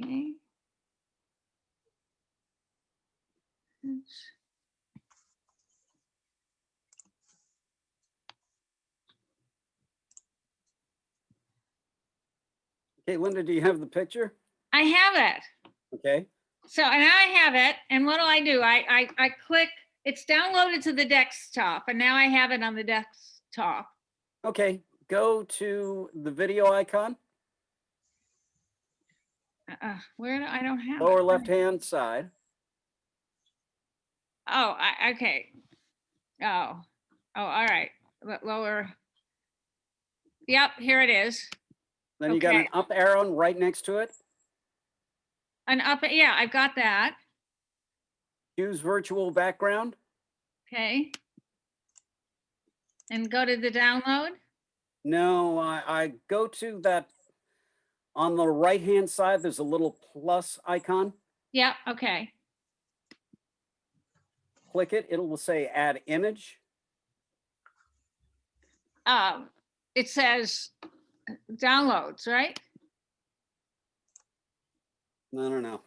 Okay. Okay, Linda, do you have the picture? I have it. Okay. So now I have it. And what do? I click, it's downloaded to the desktop, and now I have it on the desktop. Okay, go to the video icon, Where do I don't have lower it. left-hand side. Oh, okay. Oh, all right. Lower. Yep, here it is. Then you got an up arrow right next to it. An up, yeah, I've got that. Choose virtual background. Okay. And go to the download? No, I go to that. On the right-hand side, there's a little plus icon. Yep, okay. Click it, it will say add image. It says downloads, right? No.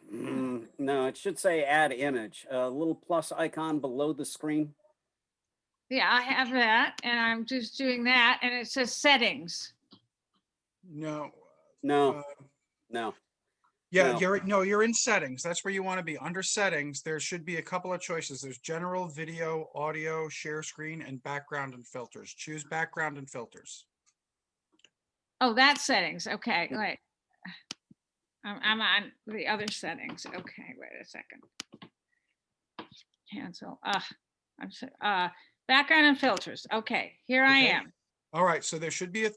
No, it should say add image. A little plus icon below the screen. Yeah, I have that, and I'm just doing that, and it says settings. No. No. Yeah, No. you're in settings. That's where you want to be. Under settings, there should be a couple of choices. There's general, video, audio, share screen, and background and filters. Choose background and filters. Oh, that's settings. Okay, wait. I'm on the other settings. Okay, wait a second. Cancel. Background and filters. Okay, here I Okay. am. All right, so there should be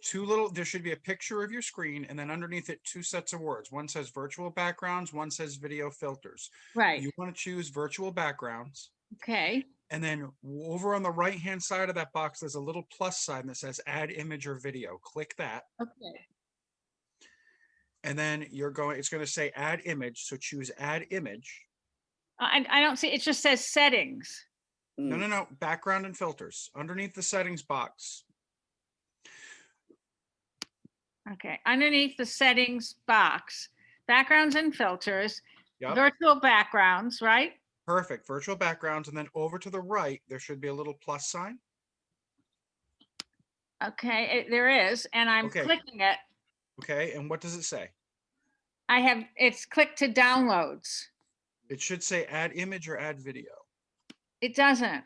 there should be a picture of your screen, and then underneath it, two sets of words. One says virtual backgrounds, one says video filters. Right. You want to choose virtual backgrounds. Okay. And then over on the right-hand side of that box, there's a little plus sign that says add image or video. Click that. Okay. And then it's going to say add image. So choose add image. I don't see, it just says settings. No. Background and filters underneath the settings box. Okay, underneath the settings box, backgrounds and filters, Yep. virtual backgrounds, right? Perfect. Virtual backgrounds. And then over to the right, there should be a little plus sign. Okay, there is, and I'm clicking it. Okay, and what does it say? It's clicked to downloads. It should say add image or add video. It doesn't.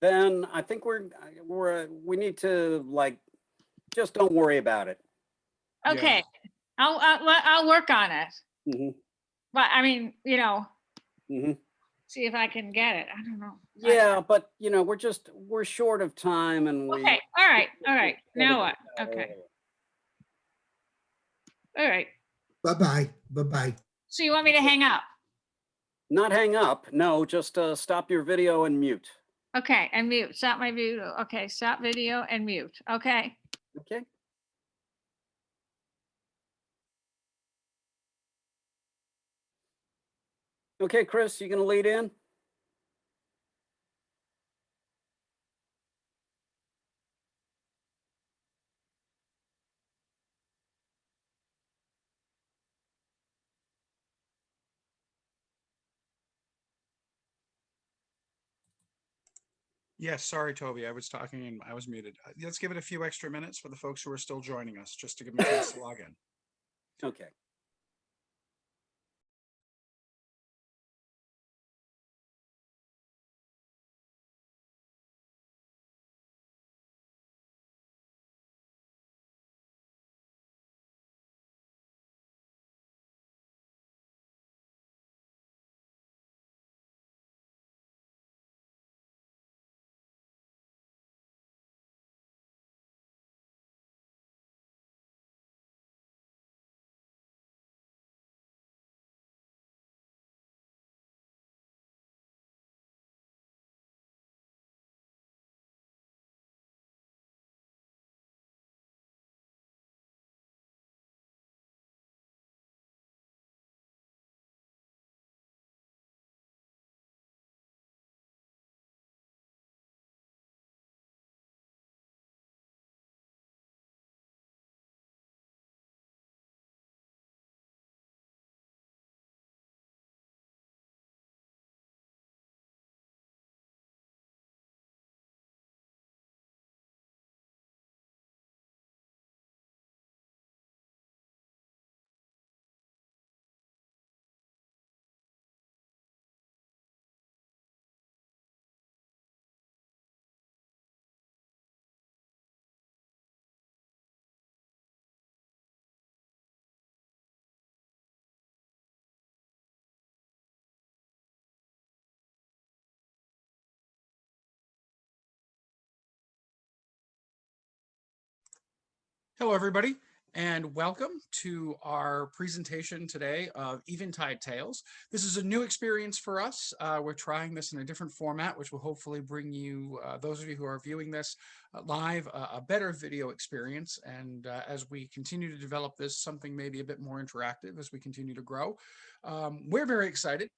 Then I think we need to just don't worry about it. Okay, yeah. I'll work on it. Mm-hmm. But I mean, Mm-hmm. see if I can get it. I don't know. Yeah, but we're short of time, and okay. All right. Now what? Okay. All right. Bye-bye. So you want me to hang up? Not hang up. No, just stop your video and mute. Okay, and mute. Stop my video. Okay, stop video and mute. Okay. Okay. Okay, Chris, you gonna lead in? Yes, sorry, Toby. I was talking and I was muted. Let's give it a few extra minutes for the folks who are still joining us, just to give them a chance to log in. Okay. Hello, everybody, and welcome to our presentation today of Eventide Tales. This is a new experience for us. We're trying this in a different format, which will hopefully bring you, those of you who are viewing this live, a better video experience. And as we continue to develop this, something maybe a bit more interactive as we continue to grow. We're very excited.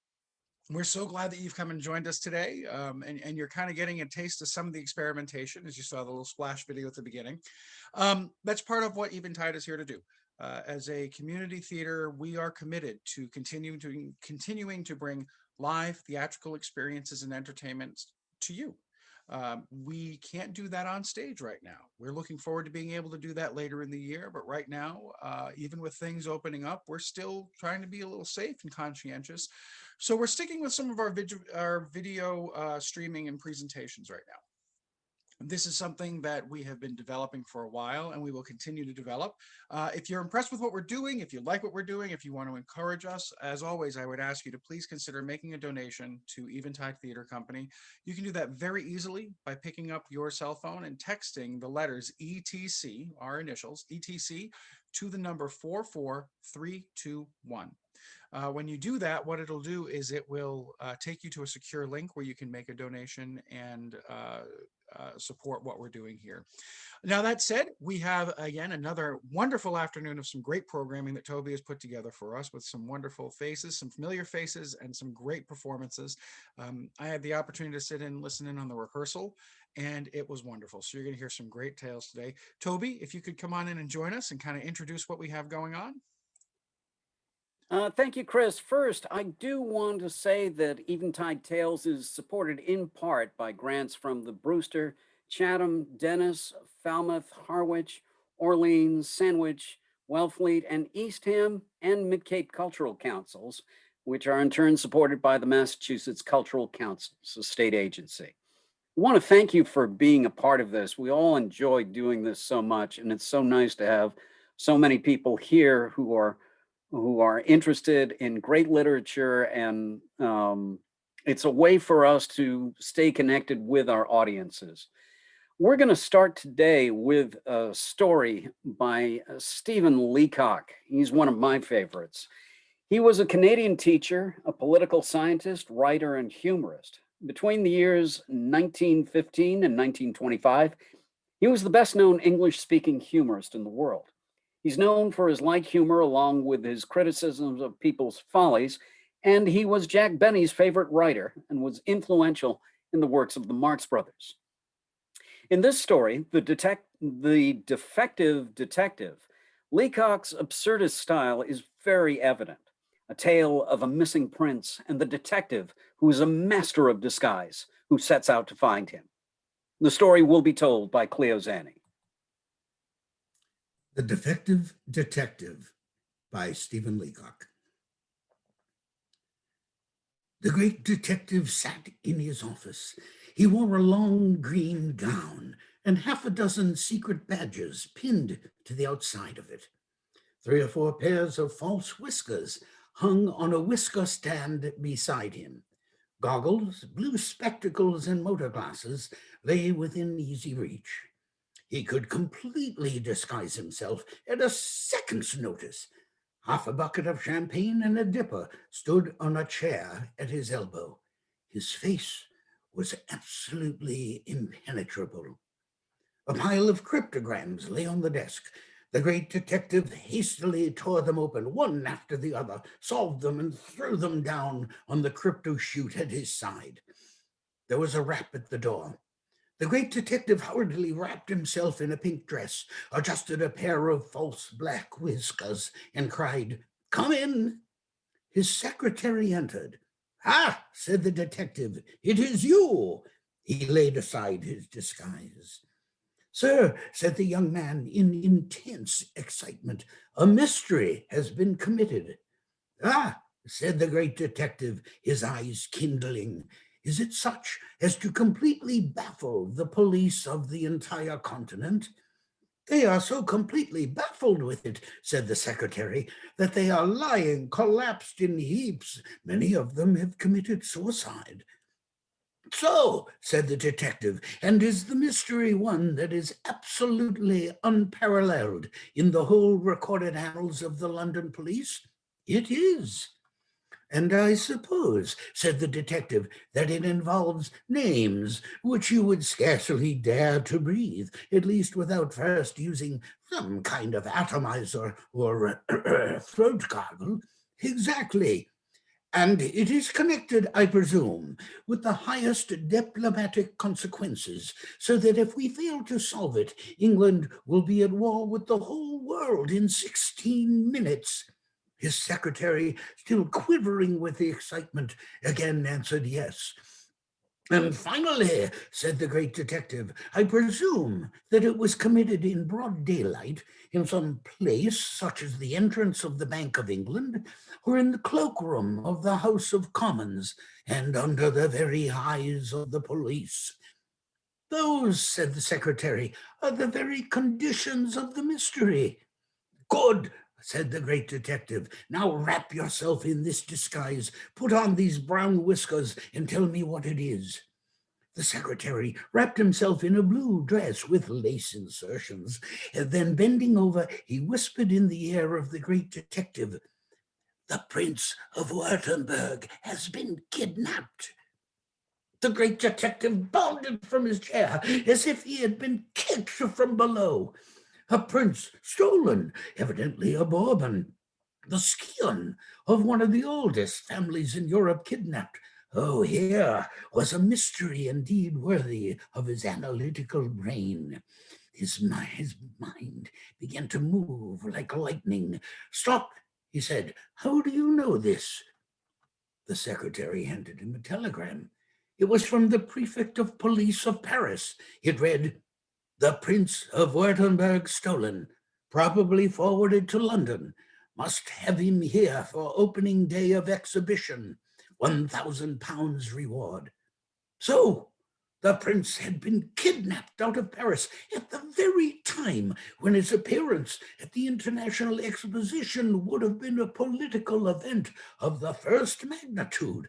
We're so glad that you've come and joined us today, and you're kind of getting a taste of some of the experimentation, as you saw the little splash video at the beginning. That's part of what Eventide is here to do. As a community theater, we are committed to continuing to bring live theatrical experiences and entertainment to you. We can't do that on stage right now. We're looking forward to being able to do that later in the year, but right now, even with things opening up, we're still trying to be a little safe and conscientious. So we're sticking with some of our video streaming and presentations right now. This is something that we have been developing for a while, and we will continue to develop. If you're impressed with what we're doing, if you like what we're doing, if you want to encourage us, as always, I would ask you to please consider making a donation to Eventide Theater Company. You can do that very easily by picking up your cell phone and texting the letters ETC, our initials, ETC, to the number 44321. When you do that, what it'll do is it will take you to a secure link where you can make a donation and support what we're doing here. Now, that said, we have, again, another wonderful afternoon of some great programming that Toby has put together for us with some wonderful faces, some familiar faces, and some great performances. I had the opportunity to sit and listen in on the rehearsal, and it was wonderful. So you're going to hear some great tales today. Toby, if you could come on in and join us and kind of introduce what we have going on. Thank you, Chris. First, I do want to say that Eventide Tales is supported in part by grants from the Brewster, Chatham, Dennis, Falmouth, Harwich, Orleans, Sandwich, Wellfleet, and Eastham and Midcape Cultural Councils, which are in turn supported by the Massachusetts Cultural Council's a state agency. I want to thank you for being a part of this. We all enjoy doing this so much, and it's so nice to have so many people here who are interested in great literature, and it's a way for us to stay connected with our audiences. We're going to start today with a story by Stephen Leacock. He's one of my favorites. He was a Canadian teacher, a political scientist, writer, and humorist. Between the years 1915 and 1925, he was the best-known English-speaking humorist in the world. He's known for his light humor along with his criticisms of people's follies, and he was Jack Benny's favorite writer and was influential in the works of the Marx Brothers. In this story, the Defective Detective, Leacock's absurdist style is very evident. A tale of a missing prince and the detective who is a master of disguise who sets out to find him. The story will be told by Cleo Zanni. The Defective Detective by Stephen Leacock. The great detective sat in his office. He wore a long green gown and half a dozen secret badges pinned to the outside of it. 3 or 4 pairs of false whiskers hung on a whisker stand beside him. Goggles, blue spectacles, and motor glasses lay within easy reach. He could completely disguise himself at a second's notice. Half a bucket of champagne and a dipper stood on a chair at his elbow. His face was absolutely impenetrable. A pile of cryptograms lay on the desk. The great detective hastily tore them open, one after the other, solved them, and threw them down on the crypto chute at his side. There was a rap at the door. The great detective hurriedly wrapped himself in a pink dress, adjusted a pair of false black whiskers, and cried, "Come in." His secretary entered. "Ah," said the detective, "it is you." He laid aside his disguise. "Sir," said the young man in intense excitement, "a mystery has been committed." "Ah," said the great detective, his eyes kindling. "Is it such as to completely baffle the police of the entire continent?" "They are so completely baffled with it," said the secretary, "that they are lying collapsed in heaps. Many of them have committed suicide." So, said the detective, and is the mystery one that is absolutely unparalleled in the whole recorded annals of the London police? It is. And I suppose, said the detective, that it involves names which you would scarcely dare to breathe, at least without first using some kind of atomizer or throat gargle. Exactly. And it is connected, I presume, with the highest diplomatic consequences, so that if we fail to solve it, England will be at war with the whole world in 16 minutes. His secretary, still quivering with the excitement, again answered yes. And finally, said the great detective, I presume that it was committed in broad daylight in some place such as the entrance of the Bank of England or in the cloakroom of the House of Commons and under the very eyes of the police. Those, said the secretary, are the very conditions of the mystery. Good, said the great detective. Now wrap yourself in this disguise, put on these brown whiskers, and tell me what it is. The secretary wrapped himself in a blue dress with lace insertions, and then bending over, he whispered in the ear of the great detective, "The Prince of Wytenberg has been kidnapped." The great detective bounded from his chair as if he had been kicked from below. A prince stolen, evidently a Bourbon, the scion of one of the oldest families in Europe kidnapped. Oh, here was a mystery indeed worthy of his analytical brain. His mind began to move like lightning. Stop, he said. How do you know this? The secretary handed him a telegram. It was from the prefect of police of Paris. It read, "The Prince of Wytenberg stolen, probably forwarded to London. Must have him here for opening day of exhibition. £1,000 reward." So, the prince had been kidnapped out of Paris at the very time when his appearance at the International Exposition would have been a political event of the first magnitude.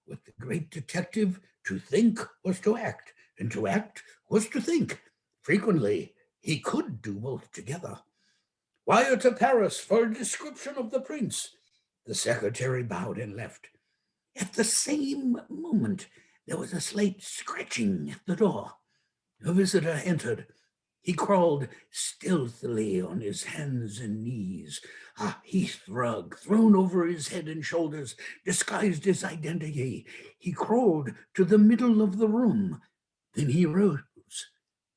With the great detective, to think was to act, and to act was to think. Frequently, he could do both together. Wire to Paris for a description of the prince. The secretary bowed and left. At the same moment, there was a slight scratching at the door. A visitor entered. He crawled stealthily on his hands and knees. A heath rug thrown over his head and shoulders disguised his identity. He crawled to the middle of the room. Then he rose.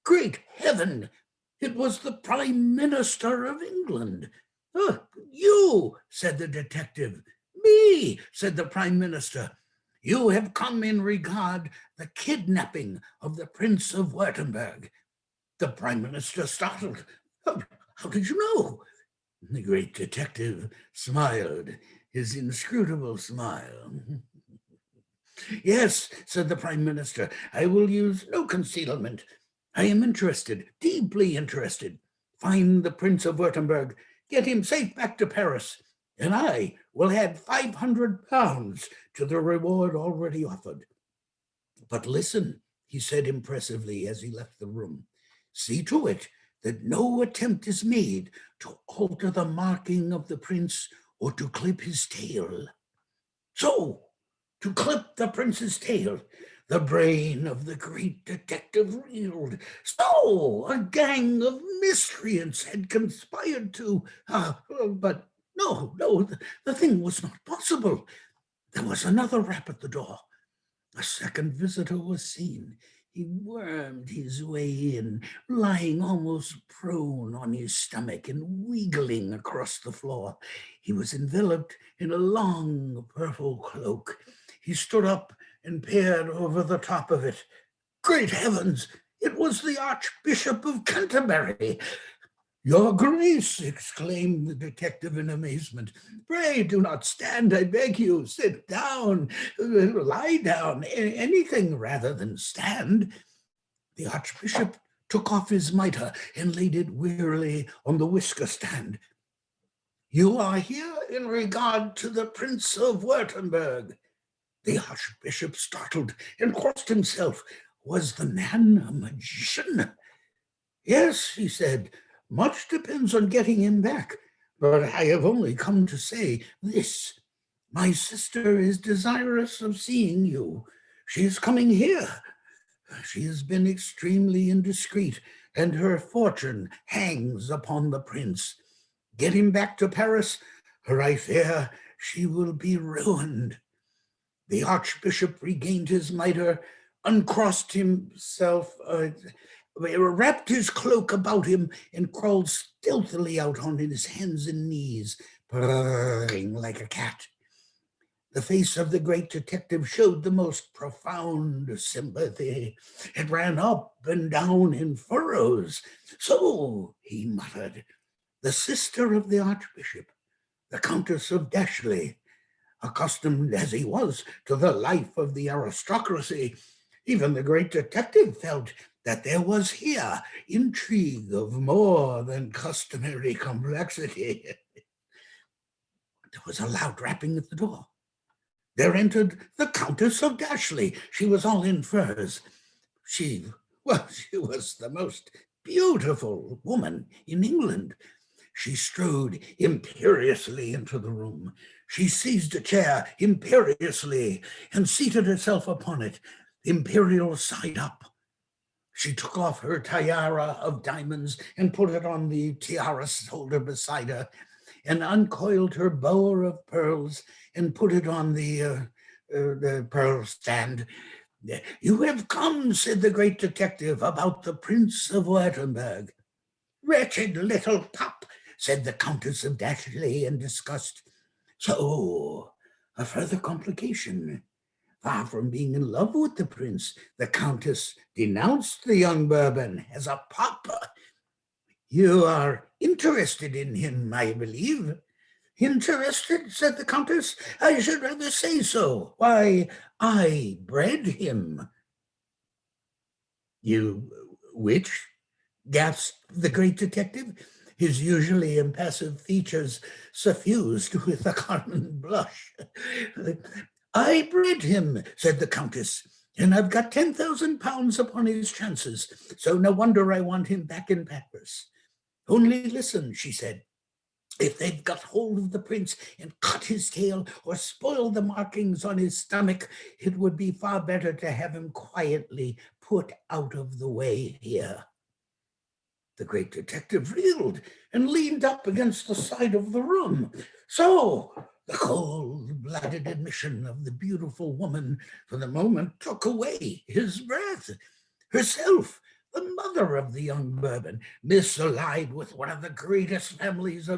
Great heaven! It was the Prime Minister of England. "Oh, you," said the detective. "Me," said the Prime Minister. "You have come in regard the kidnapping of the Prince of Wytenberg." The Prime Minister startled. How did you know? The great detective smiled, his inscrutable smile. "Yes," said the Prime Minister, "I will use no concealment. I am interested, deeply interested. Find the Prince of Württemberg, get him safe back to Paris, and I will add £500 to the reward already offered. But listen," he said impressively as he left the room. "See to it that no attempt is made to alter the marking of the prince or to clip his tail." So, to clip the prince's tail, the brain of the great detective reeled. So, a gang of miscreants had conspired to, but no, the thing was not possible. There was another rap at the door. A second visitor was seen. He wormed his way in, lying almost prone on his stomach and wiggling across the floor. He was enveloped in a long purple cloak. He stood up and peered over the top of it. Great heavens! It was the Archbishop of Canterbury. "Your Grace," exclaimed the detective in amazement, "pray do not stand, I beg you. Sit down, lie down, anything rather than stand." The Archbishop took off his mitre and laid it wearily on the whisker stand. "You are here in regard to the Prince of Württemberg." The archbishop startled and crossed himself. Was the man a magician? Yes, he said, much depends on getting him back, but I have only come to say this. My sister is desirous of seeing you. She is coming here. She has been extremely indiscreet, and her fortune hangs upon the prince. Get him back to Paris, or I fear she will be ruined. The archbishop regained his mitre, uncrossed himself, wrapped his cloak about him, and crawled stealthily out on his hands and knees, purring like a cat. The face of the great detective showed the most profound sympathy. It ran up and down in furrows. So, he muttered, the sister of the archbishop, the Countess of Dashley, accustomed as he was to the life of the aristocracy, even the great detective felt that there was here intrigue of more than customary complexity. There was a loud rapping at the door. There entered the Countess of Dashley. She was all in furs. She was the most beautiful woman in England. She strode imperiously into the room. She seized a chair imperiously and seated herself upon it, imperial side up. She took off her tiara of diamonds and put it on the tiara holder beside her, and uncoiled her bower of pearls and put it on the pearl stand. You have come, said the great detective, about the Prince of Wytenberg. Wretched little pup, said the Countess of Dashley in disgust. So, a further complication. Far from being in love with the prince, the Countess denounced the young Bourbon as a pup. You are interested in him, I believe. Interested, said the Countess. I should rather say so. Why, I bred him. You which? Gasped the great detective, his usually impassive features suffused with a common blush. I bred him, said the Countess, and I've got 10,000 pounds upon his chances, so no wonder I want him back in Paris. Only listen, she said. If they've got hold of the prince and cut his tail or spoiled the markings on his stomach, it would be far better to have him quietly put out of the way here. The great detective reeled and leaned up against the side of the room. So, the cold-blooded admission of the beautiful woman for the moment took away his breath. Herself, the mother of the young Bourbon, misallied with one of the greatest families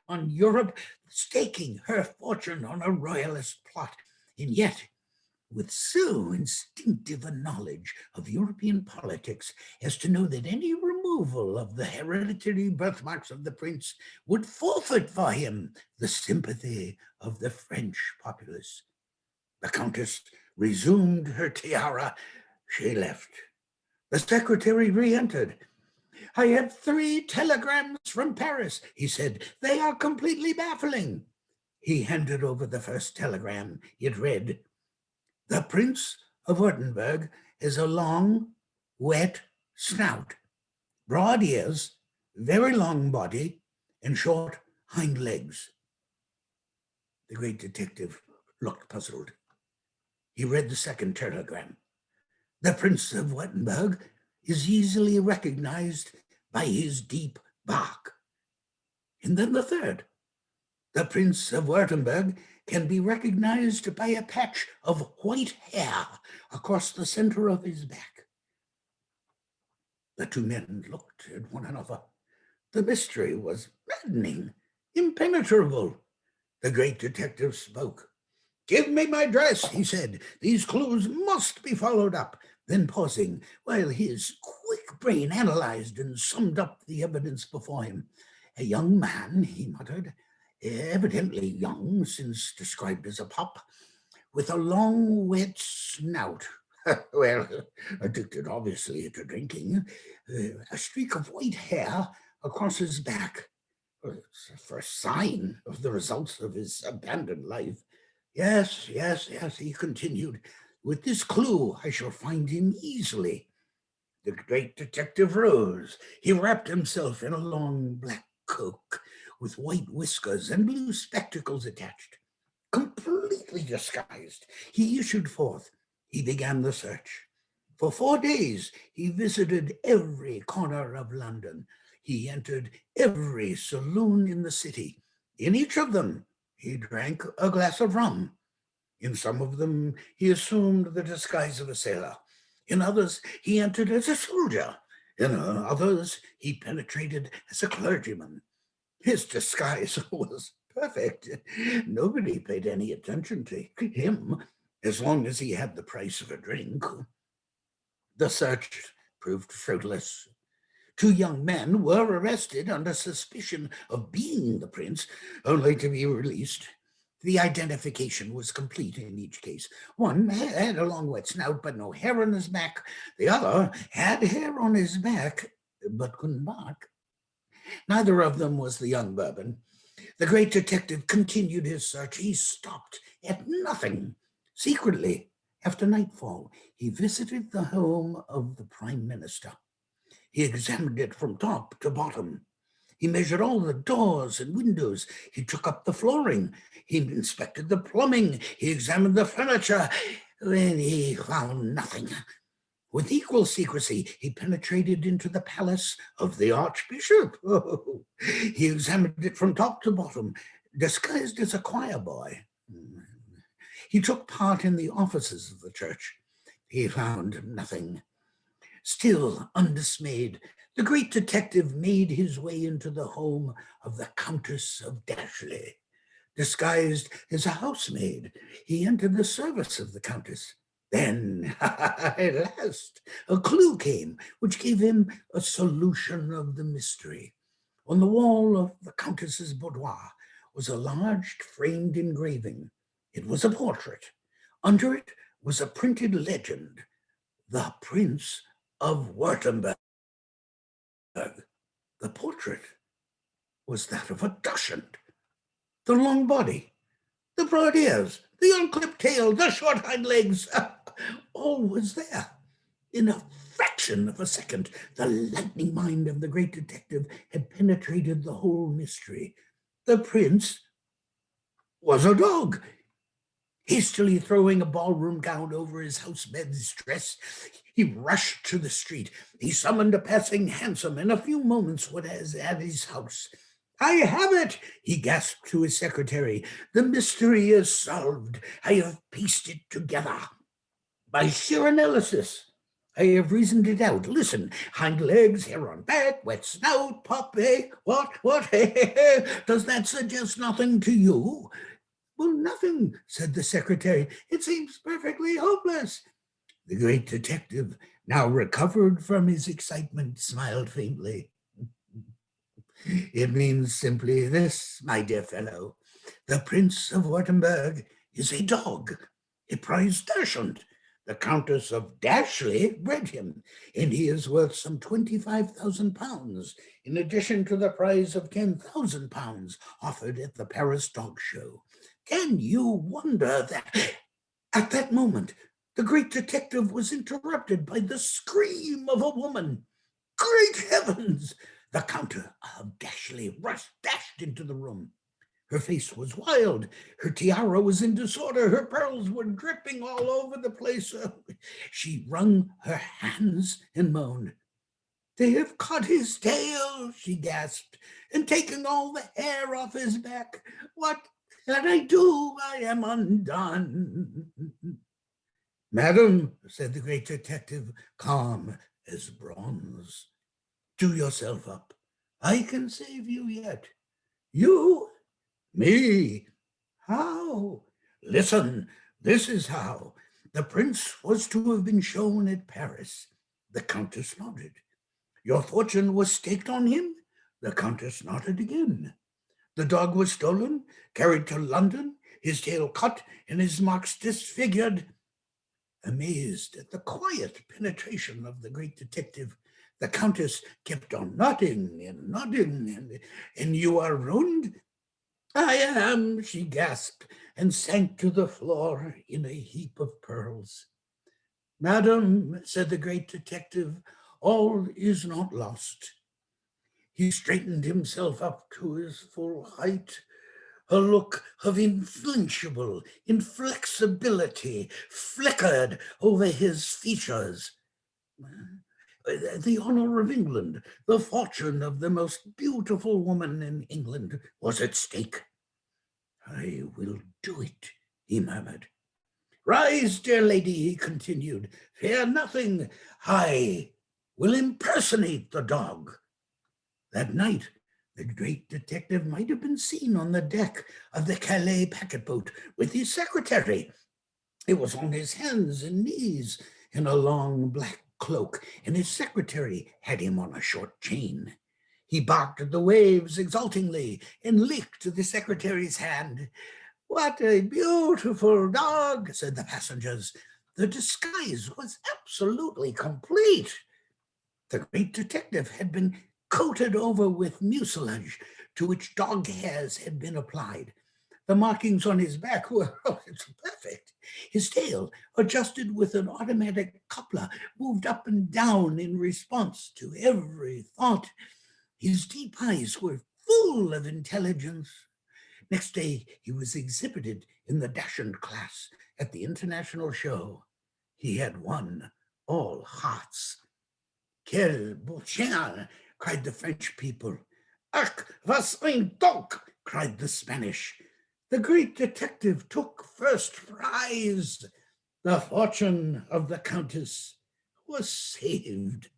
on Europe, staking her fortune on a royalist plot, and yet with so instinctive a knowledge of European politics as to know that any removal of the hereditary birthmarks of the prince would forfeit for him the sympathy of the French populace. The Countess resumed her tiara. She left. The secretary re-entered. I have 3 telegrams from Paris, he said. They are completely baffling. He handed over the first telegram. It read, the Prince of Württemberg is a long, wet snout, broad ears, very long body, and short hind legs. The great detective looked puzzled. He read the second telegram. The Prince of Wytenberg is easily recognized by his deep bark. And then the third. The Prince of Wytenberg can be recognized by a patch of white hair across the center of his back. The 2 men looked at one another. The mystery was maddening, impenetrable. The great detective spoke. Give me my dress, he said. These clues must be followed up. Then pausing, while his quick brain analyzed and summed up the evidence before him. A young man, he muttered, evidently young since described as a pup, with a long wet snout. Well, addicted obviously to drinking. A streak of white hair across his back. It's a first sign of the results of his abandoned life. Yes, he continued. With this clue, I shall find him easily. The great detective rose. He wrapped himself in a long black cloak with white whiskers and blue spectacles attached. Completely disguised, he issued forth. He began the search. For 4 days, he visited every corner of London. He entered every saloon in the city. In each of them, he drank a glass of rum. In some of them, he assumed the disguise of a sailor. In others, he entered as a soldier. In others, he penetrated as a clergyman. His disguise was perfect. Nobody paid any attention to him as long as he had the price of a drink. The search proved fruitless. 2 young men were arrested under suspicion of being the prince, only to be released. The identification was complete in each case. One had a long wet snout, but no hair on his back. The other had hair on his back, but couldn't bark. Neither of them was the young Bourbon. The great detective continued his search. He stopped at nothing. Secretly, after nightfall, he visited the home of the Prime Minister. He examined it from top to bottom. He measured all the doors and windows. He took up the flooring. He inspected the plumbing. He examined the furniture. And he found nothing. With equal secrecy, he penetrated into the palace of the Archbishop. Oh, he examined it from top to bottom, disguised as a choir boy. He took part in the offices of the church. He found nothing. Still undismayed, the great detective made his way into the home of the Countess of Dashley. Disguised as a housemaid, he entered the service of the Countess. Then, at last, a clue came, which gave him a solution of the mystery. On the wall of the Countess's boudoir was a large framed engraving. It was a portrait. Under it was a printed legend, "The Prince of Wytenberg." The portrait was that of a dachshund. The long body, the broad ears, the unclipped tail, the short hind legs, all was there. In a fraction of a second, the lightning mind of the great detective had penetrated the whole mystery. The prince was a dog. Hastily throwing a ballroom gown over his housemaid's dress, he rushed to the street. He summoned a passing hansom. In a few moments was at his house. "I have it," he gasped to his secretary. "The mystery is solved. I have pieced it together. By sheer analysis, I have reasoned it out. Listen, hind legs, hair on back, wet snout, pup, eh? What? Does that suggest nothing to you?" "Well, nothing," said the secretary. "It seems perfectly hopeless." The great detective, now recovered from his excitement, smiled faintly. "It means simply this, my dear fellow. The Prince of Wytenberg is a dog, a prize dachshund. The Countess of Dashley bred him, and he is worth some £25,000, in addition to the prize of £10,000 offered at the Paris Dog Show. Can you wonder that?" At that moment, the great detective was interrupted by the scream of a woman. Great heavens! The Countess of Dashley dashed into the room. Her face was wild. Her tiara was in disorder. Her pearls were dripping all over the place. She wrung her hands and moaned. "They have cut his tail," she gasped, "and taken all the hair off his back. What can I do? I am undone." "Madam," said the great detective, calm as bronze, "do yourself up. I can save you yet." "You? Me? How?" "Listen, this is how. The prince was to have been shown at Paris." The Countess nodded. "Your fortune was staked on him?" The Countess nodded again. "The dog was stolen, carried to London, his tail cut, and his marks disfigured." Amazed at the quiet penetration of the great detective, the Countess kept on nodding and nodding. And you are ruined?" I am, she gasped, and sank to the floor in a heap of pearls. Madam, said the great detective, all is not lost. He straightened himself up to his full height. A look of inflinchable inflexibility flickered over his features. The honor of England, the fortune of the most beautiful woman in England was at stake. I will do it, he murmured. Rise, dear lady, he continued. Fear nothing. I will impersonate the dog. That night, the great detective might have been seen on the deck of the Calais packet boat with his secretary. It was on his hands and knees in a long black cloak, and his secretary had him on a short chain. He barked at the waves exultingly and licked the secretary's hand. What a beautiful dog, said the passengers. The disguise was absolutely complete. The great detective had been coated over with mucilage to which dog hairs had been applied. The markings on his back were it's perfect. His tail, adjusted with an automatic coupler, moved up and down in response to every thought. His deep eyes were full of intelligence. Next day, he was exhibited in the Dachshund class at the international show. He had won all hearts. Quel beau chien, cried the French people. Ach, was ein Dog, cried the Spanish. The great detective took first prize. The fortune of the Countess was saved.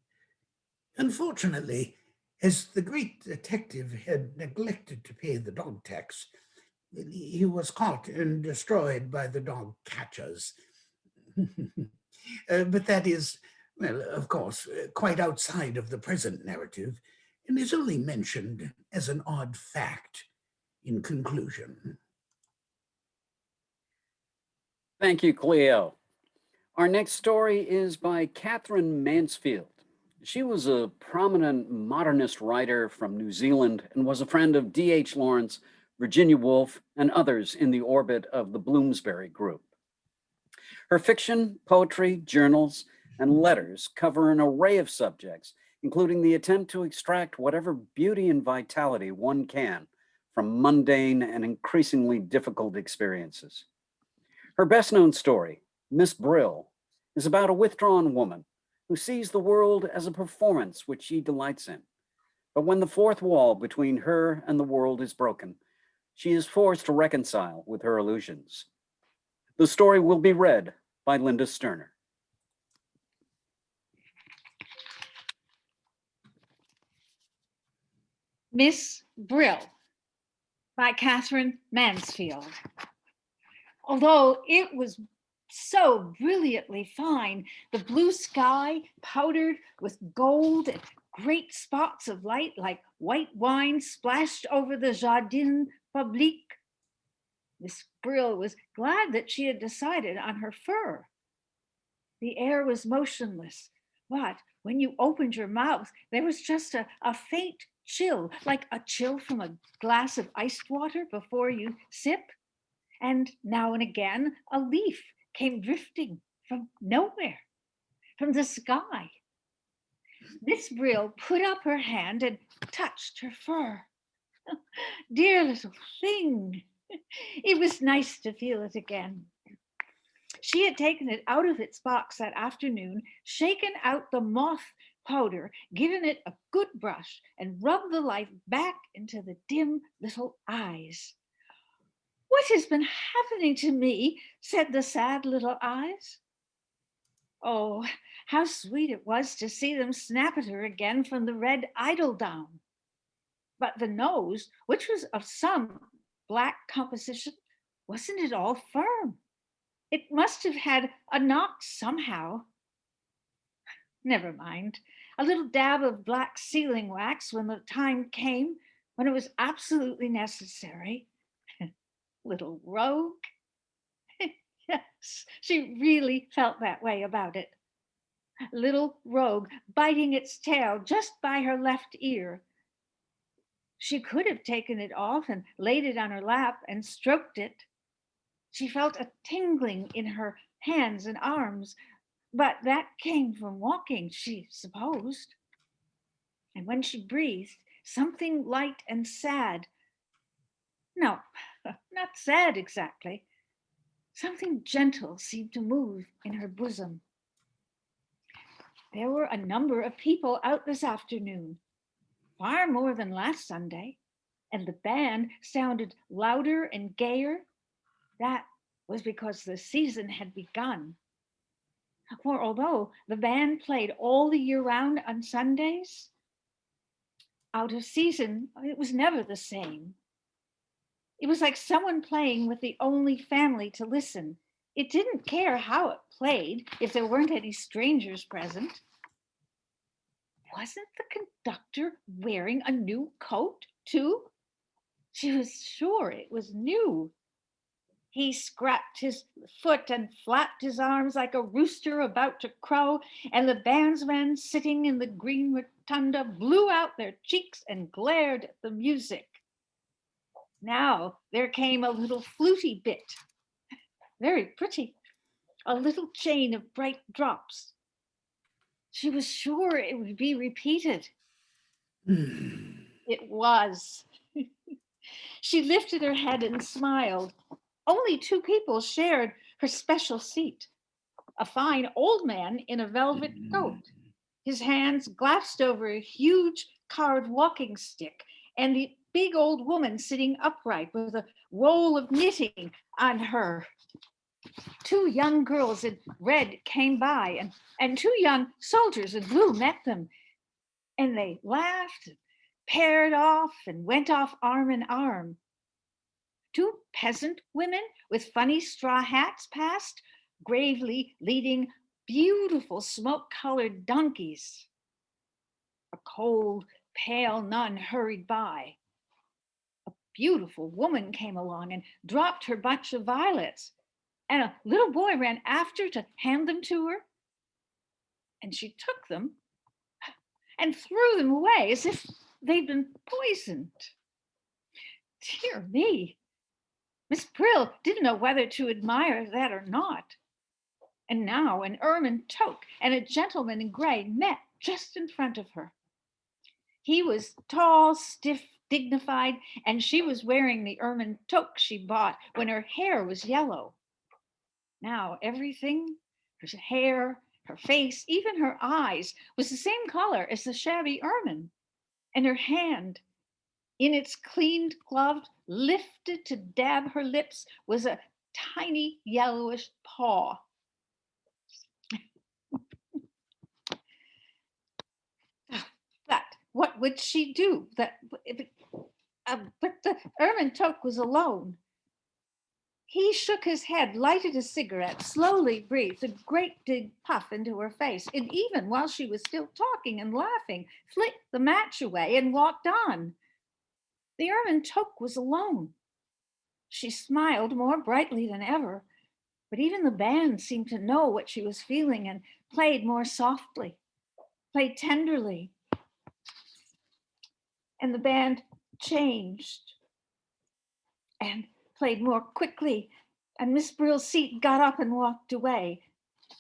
Unfortunately, as the great detective had neglected to pay the dog tax, he was caught and destroyed by the dog catchers. But that is, well, of course, quite outside of the present narrative, and is only mentioned as an odd fact in conclusion. Thank you, Cleo. Our next story is by Catherine Mansfield. She was a prominent modernist writer from New Zealand and was a friend of D.H. Lawrence, Virginia Woolf, and others in the orbit of the Bloomsbury Group. Her fiction, poetry, journals, and letters cover an array of subjects, including the attempt to extract whatever beauty and vitality one can from mundane and increasingly difficult experiences. Her best-known story, Miss Brill, is about a withdrawn woman who sees the world as a performance which she delights in. But when the fourth wall between her and the world is broken, she is forced to reconcile with her illusions. The story will be read by Linda Sterner. Miss Brill by Catherine Mansfield. Although it was so brilliantly fine, the blue sky powdered with gold and great spots of light like white wine splashed over the Jardin Public. Miss Brill was glad that she had decided on her fur. The air was motionless, but when you opened your mouth, there was just a faint chill, like a chill from a glass of iced water before you sip. And now and again, a leaf came drifting from nowhere, from the sky. Miss Brill put up her hand and touched her fur. Dear little thing. It was nice to feel it again. She had taken it out of its box that afternoon, shaken out the moth powder, given it a good brush, and rubbed the life back into the dim little eyes. What has been happening to me? Said the sad little eyes. Oh, how sweet it was to see them snap at her again from the red eider down. But the nose, which was of some black composition, wasn't at all firm. It must have had a knock somehow. Never mind. A little dab of black sealing wax when the time came, when it was absolutely necessary. Little rogue. Yes, she really felt that way about it. Little rogue biting its tail just by her left ear. She could have taken it off and laid it on her lap and stroked it. She felt a tingling in her hands and arms, but that came from walking, she supposed. And when she breathed, something light and sad, no, not sad exactly, something gentle seemed to move in her bosom. There were a number of people out this afternoon, far more than last Sunday, and the band sounded louder and gayer. That was because the season had begun. For although the band played all the year round on Sundays, out of season, it was never the same. It was like someone playing with the only family to listen. It didn't care how it played if there weren't any strangers present. Wasn't the conductor wearing a new coat, too? She was sure it was new. He scratched his foot and flapped his arms like a rooster about to crow, and the bandsmen sitting in the green rotunda blew out their cheeks and glared at the music. Now there came a little fluty bit, very pretty, a little chain of bright drops. She was sure it would be repeated. It was. She lifted her head and smiled. Only two people shared her special seat. A fine old man in a velvet coat, his hands glassed over a huge carved walking stick, and the big old woman sitting upright with a roll of knitting on her. Two young girls in red came by, and two young soldiers in blue met them, and they laughed, and paired off, and went off arm in arm. Two peasant women with funny straw hats passed, gravely leading beautiful smoke-colored donkeys. A cold, pale nun hurried by. A beautiful woman came along and dropped her bunch of violets, and a little boy ran after to hand them to her. And she took them and threw them away as if they'd been poisoned. Dear me, Miss Brill didn't know whether to admire that or not. And now an ermine toque and a gentleman in gray met just in front of her. He was tall, stiff, dignified, and she was wearing the ermine toque she bought when her hair was yellow. Now everything, her hair, her face, even her eyes, was the same color as the shabby ermine, and her hand, in its cleaned glove, lifted to dab her lips, was a tiny yellowish paw. But what would she do? But the ermine toque was alone. He shook his head, lighted a cigarette, slowly breathed a great big puff into her face, and even while she was still talking and laughing, flicked the match away and walked on. The ermine toque was alone. She smiled more brightly than ever, but even the band seemed to know what she was feeling and played more softly, played tenderly. And the band changed and played more quickly, and Miss Brill's seat got up and walked away.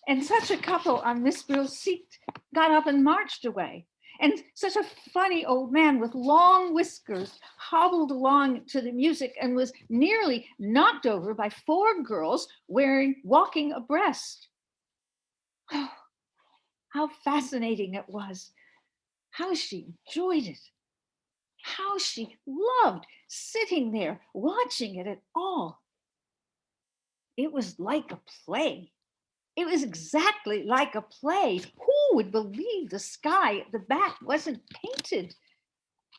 And such a couple on Miss Brill's seat got up and marched away. And such a funny old man with long whiskers hobbled along to the music and was nearly knocked over by four girls walking abreast. Oh, how fascinating it was. How she enjoyed it. How she loved sitting there watching it at all. It was like a play. It was exactly like a play. Who would believe the sky at the back wasn't painted?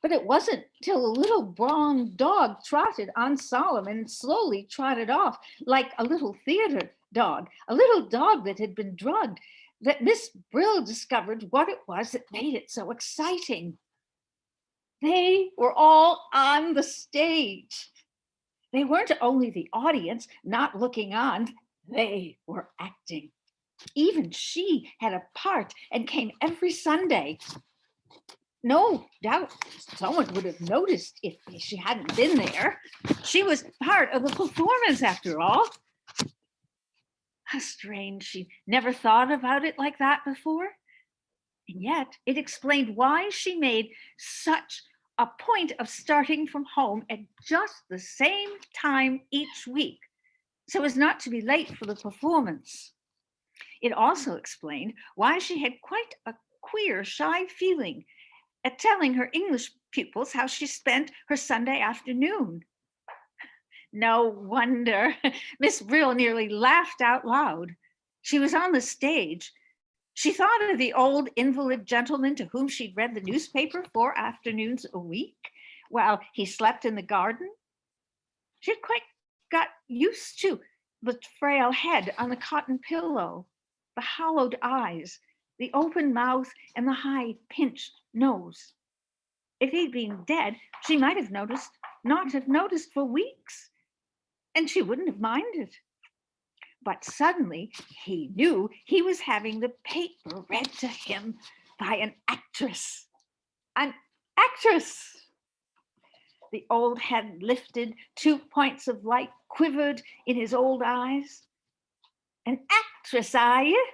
But it wasn't till a little brown dog trotted on solemn and slowly trotted off like a little theater dog, a little dog that had been drugged, that Miss Brill discovered what it was that made it so exciting. They were all on the stage. They weren't only the audience not looking on, they were acting. Even she had a part and came every Sunday. No doubt someone would have noticed if she hadn't been there. She was part of the performance after all. How strange, she never thought about it like that before. And yet it explained why she made such a point of starting from home at just the same time each week, so as not to be late for the performance. It also explained why she had quite a queer, shy feeling at telling her English pupils how she spent her Sunday afternoon. No wonder Miss Brill nearly laughed out loud. She was on the stage. She thought of the old invalid gentleman to whom she'd read the newspaper 4 afternoons a week while he slept in the garden. She had quite got used to the frail head on the cotton pillow, the hollowed eyes, the open mouth, and the high pinched nose. If he'd been dead, she might have not have noticed for weeks, and she wouldn't have minded. But suddenly he knew he was having the paper read to him by an actress. An actress! The old head lifted, 2 points of light quivered in his old eyes. An actress, are you?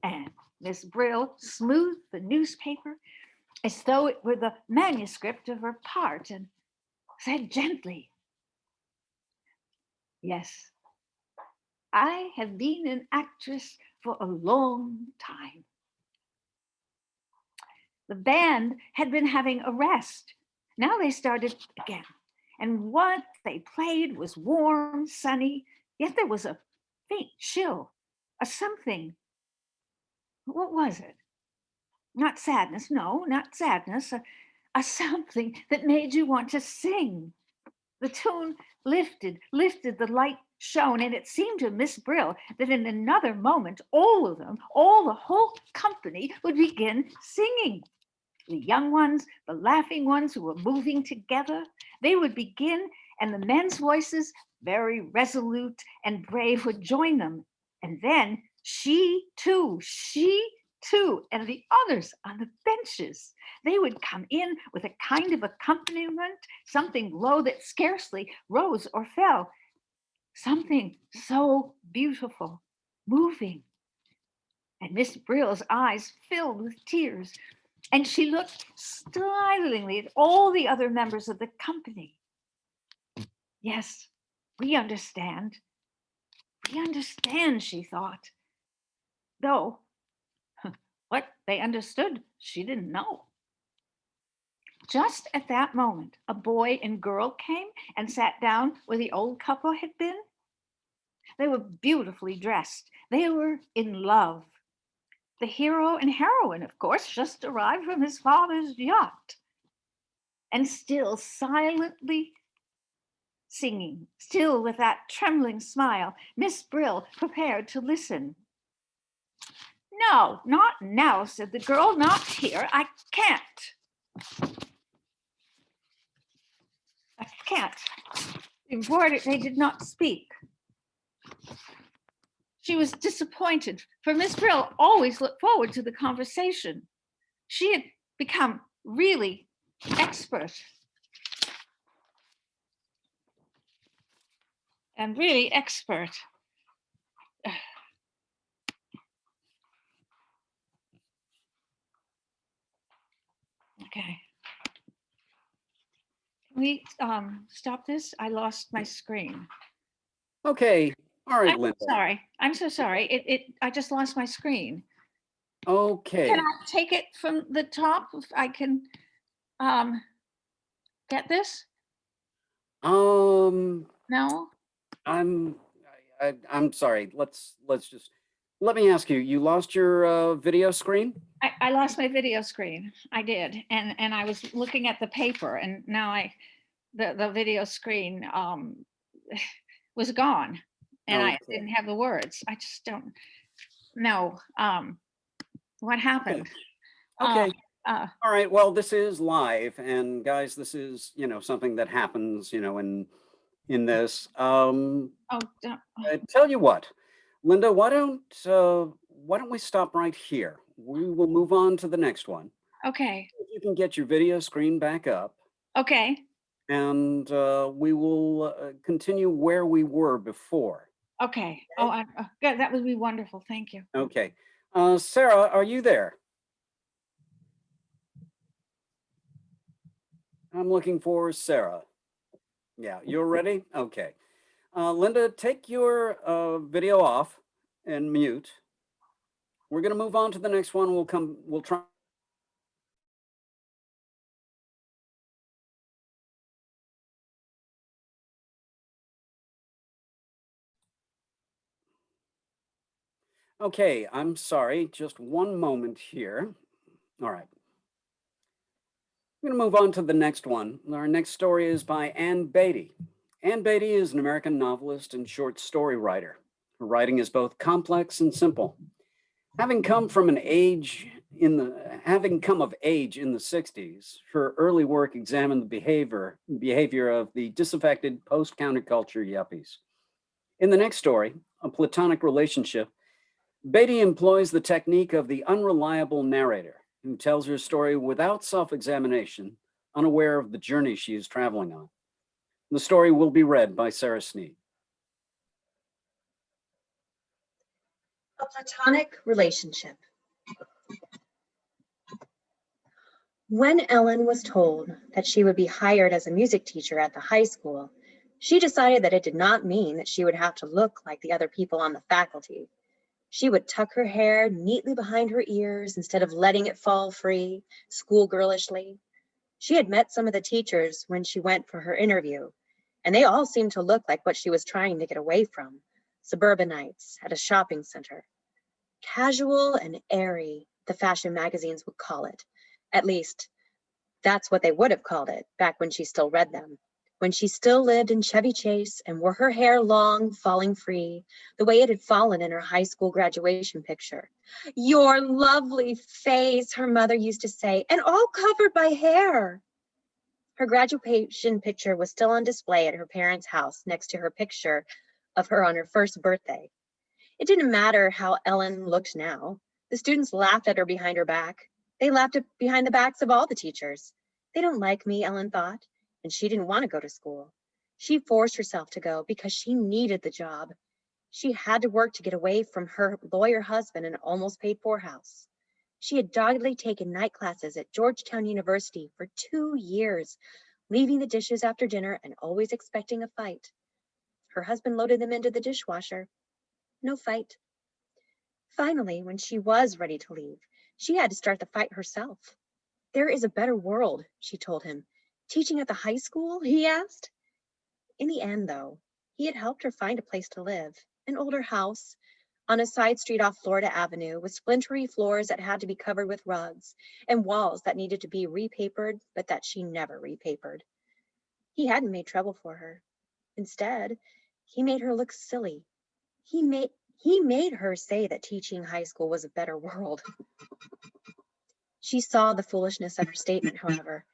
And Miss Brill smoothed the newspaper as though it were the manuscript of her part and said gently, "Yes, I have been an actress for a long time." The band had been having a rest. Now they started again. And what they played was warm, sunny, yet there was a faint chill, a something. What was it? Not sadness, no, not sadness, a something that made you want to sing. The tune lifted, the light shone, and it seemed to Miss Brill that in another moment, all of them, all the whole company would begin singing. The young ones, the laughing ones who were moving together, they would begin, and the men's voices, very resolute and brave, would join them. And then she too, and the others on the benches, they would come in with a kind of accompaniment, something low that scarcely rose or fell, something so beautiful, moving. And Miss Brill's eyes filled with tears, and she looked stylingly at all the other members of the company. Yes, we understand. We understand, she thought. Though what they understood, she didn't know. Just at that moment, a boy and girl came and sat down where the old couple had been. They were beautifully dressed. They were in love. The hero and heroine, of course, just arrived from his father's yacht. And still silently singing, still with that trembling smile, Miss Brill prepared to listen. "No, not now," said the girl, "not here. I can't. I can't." They did not speak. She was disappointed, for Miss Brill always looked forward to the conversation. She had become really expert. And really expert. Okay. Can we stop this? I lost my screen. Okay. All right, I'm Linda. sorry. I'm so sorry. I just lost my screen. Okay. Can I take it from the top if I can get this? No? I'm sorry. Let me ask you, you lost your video screen? I lost my video screen. I did. And I was looking at the paper, and now the video screen was gone, and I didn't have the words. I just don't know what happened. Okay. All right. Well, this is live, and guys, this is, something that happens, in this. Oh, I tell you what, Linda, why don't we stop right here? We will move on to the next one. Okay. If you can get your video screen back up, Okay. and we will continue where we were before. Okay. Oh, good. That would be wonderful. Thank you. Okay. Sarah, are you there? I'm looking for Sarah. Yeah, you're ready? Okay. Linda, take your video off and mute. We're going to move on to the next one. We'll try. Okay, I'm sorry, just one moment here. All right. I'm going to move on to the next one. Our next story is by Ann Beatty. Ann Beatty is an American novelist and short story writer. Her writing is both complex and simple. Having come of age in the 60s, her early work examined the behavior of the disaffected post-counterculture yuppies. In the next story, A Platonic Relationship, Beatty employs the technique of the unreliable narrator who tells her story without self-examination, unaware of the journey she is traveling on. The story will be read by Sarah Sneed. A Platonic Relationship. When Ellen was told that she would be hired as a music teacher at the high school, she decided that it did not mean that she would have to look like the other people on the faculty. She would tuck her hair neatly behind her ears instead of letting it fall free, schoolgirlishly. She had met some of the teachers when she went for her interview, and they all seemed to look like what she was trying to get away from, suburbanites at a shopping center. Casual and airy, the fashion magazines would call it. At least, that's what they would have called it back when she still read them, when she still lived in Chevy Chase and wore her hair long, falling free, the way it had fallen in her high school graduation picture. "Your lovely face," her mother used to say, "and all covered by hair." Her graduation picture was still on display at her parents' house next to her picture of her on her first birthday. It didn't matter how Ellen looked now. The students laughed at her behind her back. They laughed behind the backs of all the teachers. They don't like me, Ellen thought, and she didn't want to go to school. She forced herself to go because she needed the job. She had to work to get away from her lawyer husband and almost paid for house. She had doggedly taken night classes at Georgetown University for 2 years, leaving the dishes after dinner and always expecting a fight. Her husband loaded them into the dishwasher. No fight. Finally, when she was ready to leave, she had to start the fight herself. "There is a better world," she told him. "Teaching at the high school?" he asked. In the end, though, he had helped her find a place to live, an older house on a side street off Florida Avenue with splintery floors that had to be covered with rugs and walls that needed to be repapered, but that she never repapered. He hadn't made trouble for her. Instead, he made her look silly. He made her say that teaching high school was a better world. She saw the foolishness of her statement, however,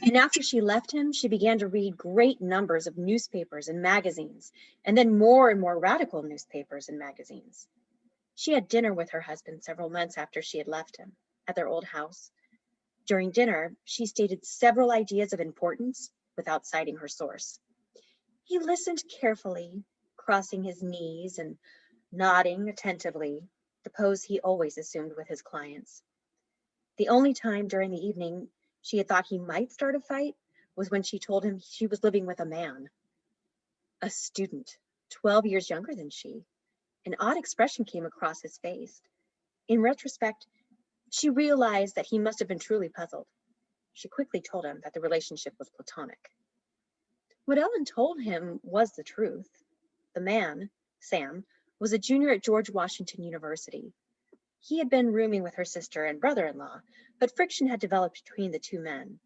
and after she left him, she began to read great numbers of newspapers and magazines, and then more and more radical newspapers and magazines. She had dinner with her husband several months after she had left him, at their old house. During dinner, she stated several ideas of importance without citing her source. He listened carefully, crossing his knees and nodding attentively, the pose he always assumed with his clients. The only time during the evening she had thought he might start a fight was when she told him she was living with a man, a student, 12 years younger than she. An odd expression came across his face. In retrospect, she realized that he must have been truly puzzled. She quickly told him that the relationship was platonic. What Ellen told him was the truth. The man, Sam, was a junior at George Washington University. He had been rooming with her sister and brother-in-law, but friction had developed between the two men.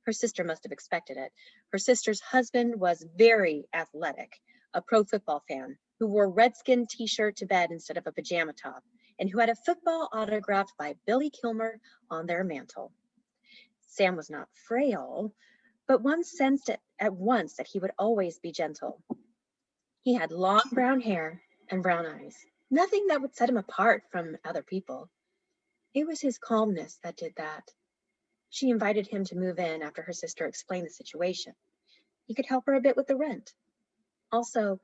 Her sister must have expected it. Her sister's husband was very athletic, a pro football fan who wore a Redskin t-shirt to bed instead of a pajama top, and who had a football autographed by Billy Kilmer on their mantle. Sam was not frail, but one sensed at once that he would always be gentle. He had long brown hair and brown eyes, nothing that would set him apart from other people. It was his calmness that did that. She invited him to move in after her sister explained the situation. He could help her a bit with the rent. Also,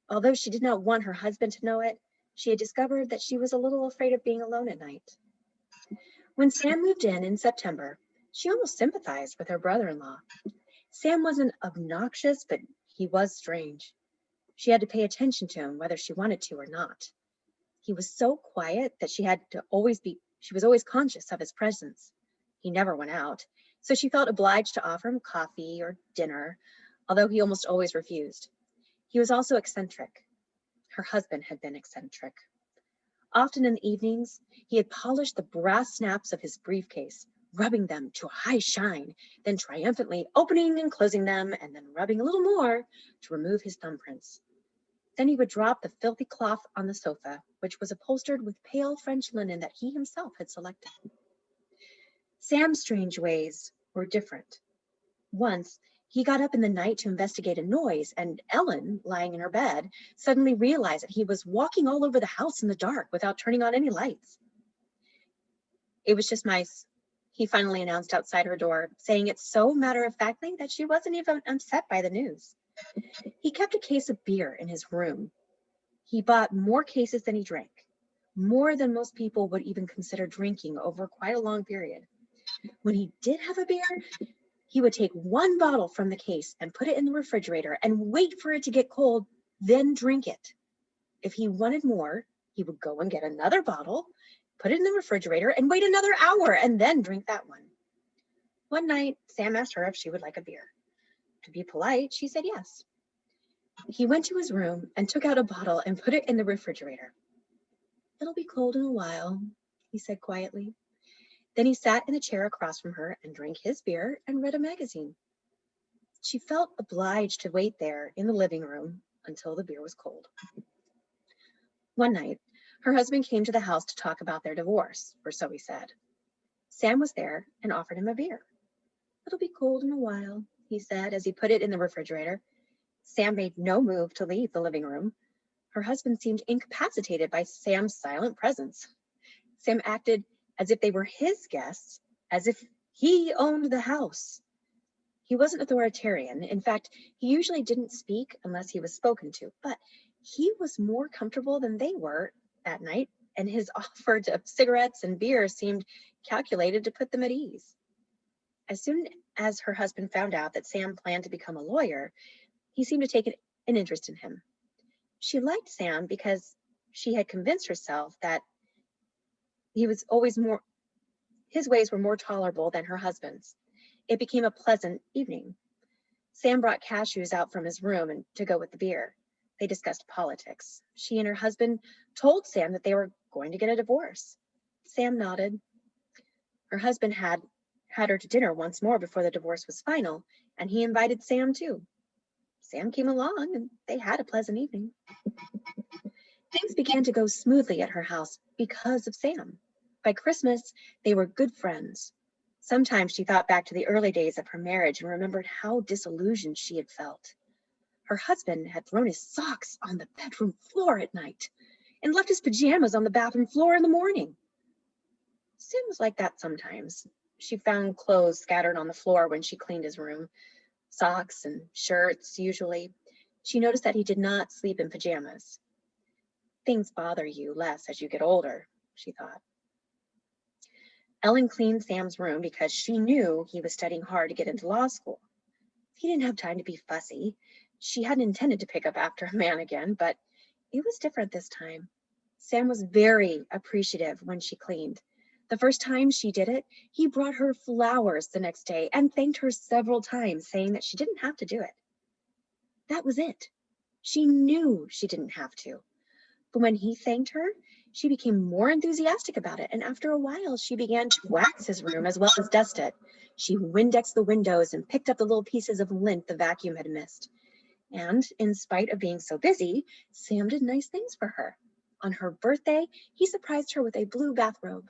although she did not want her husband to know it, she had discovered that she was a little afraid of being alone at night. When Sam moved in September, she almost sympathized with her brother-in-law. Sam wasn't obnoxious, but he was strange. She had to pay attention to him whether she wanted to or not. He was so quiet that she was always conscious of his presence. He never went out, so she felt obliged to offer him coffee or dinner, although he almost always refused. He was also eccentric. Her husband had been eccentric. Often in the evenings, he had polished the brass snaps of his briefcase, rubbing them to a high shine, then triumphantly opening and closing them, and then rubbing a little more to remove his thumbprints. Then he would drop the filthy cloth on the sofa, which was upholstered with pale French linen that he himself had selected. Sam's strange ways were different. Once, he got up in the night to investigate a noise, and Ellen, lying in her bed, suddenly realized that he was walking all over the house in the dark without turning on any lights. "It was just mice," he finally announced outside her door, saying it so matter-of-factly that she wasn't even upset by the news. He kept a case of beer in his room. He bought more cases than he drank, more than most people would even consider drinking over quite a long period. When he did have a beer, he would take one bottle from the case and put it in the refrigerator and wait for it to get cold, then drink it. If he wanted more, he would go and get another bottle, put it in the refrigerator, and wait another hour and then drink that one. One night, Sam asked her if she would like a beer. To be polite, she said yes. He went to his room and took out a bottle and put it in the refrigerator. "It'll be cold in a while," he said quietly. Then he sat in the chair across from her and drank his beer and read a magazine. She felt obliged to wait there in the living room until the beer was cold. One night, her husband came to the house to talk about their divorce, or so he said. Sam was there and offered him a beer. "It'll be cold in a while," he said as he put it in the refrigerator. Sam made no move to leave the living room. Her husband seemed incapacitated by Sam's silent presence. Sam acted as if they were his guests, as if he owned the house. He wasn't authoritarian. In fact, he usually didn't speak unless he was spoken to, but he was more comfortable than they were that night, and his offer of cigarettes and beer seemed calculated to put them at ease. As soon as her husband found out that Sam planned to become a lawyer, he seemed to take an interest in him. She liked Sam because she had convinced herself that his ways were more tolerable than her husband's. It became a pleasant evening. Sam brought cashews out from his room and to go with the beer. They discussed politics. She and her husband told Sam that they were going to get a divorce. Sam nodded. Her husband had her to dinner once more before the divorce was final, and he invited Sam too. Sam came along, and they had a pleasant evening. Things began to go smoothly at her house because of Sam. By Christmas, they were good friends. Sometimes she thought back to the early days of her marriage and remembered how disillusioned she had felt. Her husband had thrown his socks on the bedroom floor at night and left his pajamas on the bathroom floor in the morning. Sam was like that sometimes. She found clothes scattered on the floor when she cleaned his room, socks and shirts usually. She noticed that he did not sleep in pajamas. Things bother you less as you get older, she thought. Ellen cleaned Sam's room because she knew he was studying hard to get into law school. He didn't have time to be fussy. She hadn't intended to pick up after a man again, but it was different this time. Sam was very appreciative when she cleaned. The first time she did it, he brought her flowers the next day and thanked her several times, saying that she didn't have to do it. That was it. She knew she didn't have to. But when he thanked her, she became more enthusiastic about it, and after a while, she began to wax his room as well as dust it. She Windexed the windows and picked up the little pieces of lint the vacuum had missed. And in spite of being so busy, Sam did nice things for her. On her birthday, he surprised her with a blue bathrobe.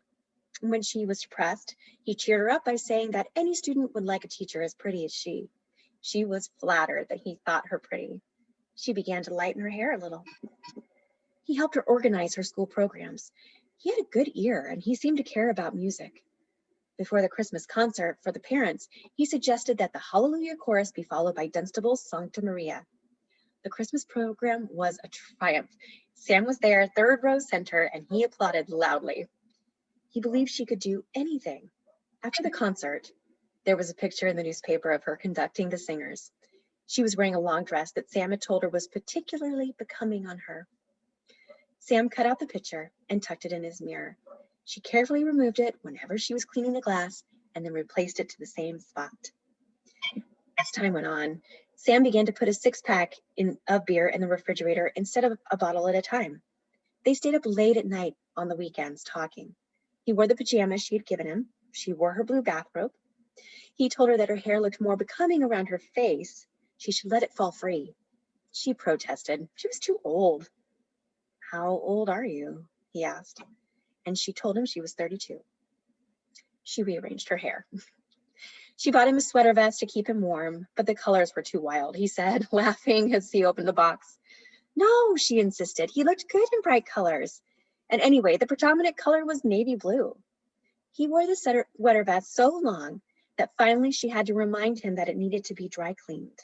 When she was depressed, he cheered her up by saying that any student would like a teacher as pretty as she. She was flattered that he thought her pretty. She began to lighten her hair a little. He helped her organize her school programs. He had a good ear, and he seemed to care about music. Before the Christmas concert for the parents, he suggested that the Hallelujah chorus be followed by Dunstable's Sancta Maria. The Christmas program was a triumph. Sam was there, third row center, and he applauded loudly. He believed she could do anything. After the concert, there was a picture in the newspaper of her conducting the singers. She was wearing a long dress that Sam had told her was particularly becoming on her. Sam cut out the picture and tucked it in his mirror. She carefully removed it whenever she was cleaning the glass and then replaced it to the same spot. As time went on, Sam began to put a six-pack of beer in the refrigerator instead of a bottle at a time. They stayed up late at night on the weekends talking. He wore the pajamas she had given him. She wore her blue bathrobe. He told her that her hair looked more becoming around her face. She should let it fall free. She protested. She was too old. "How old are you?" he asked. And she told him she was 32. She rearranged her hair. She bought him a sweater vest to keep him warm, but the colors were too wild, he said, laughing as he opened the box. No, she insisted. He looked good in bright colors. And anyway, the predominant color was navy blue. He wore the sweater vest so long that finally she had to remind him that it needed to be dry cleaned.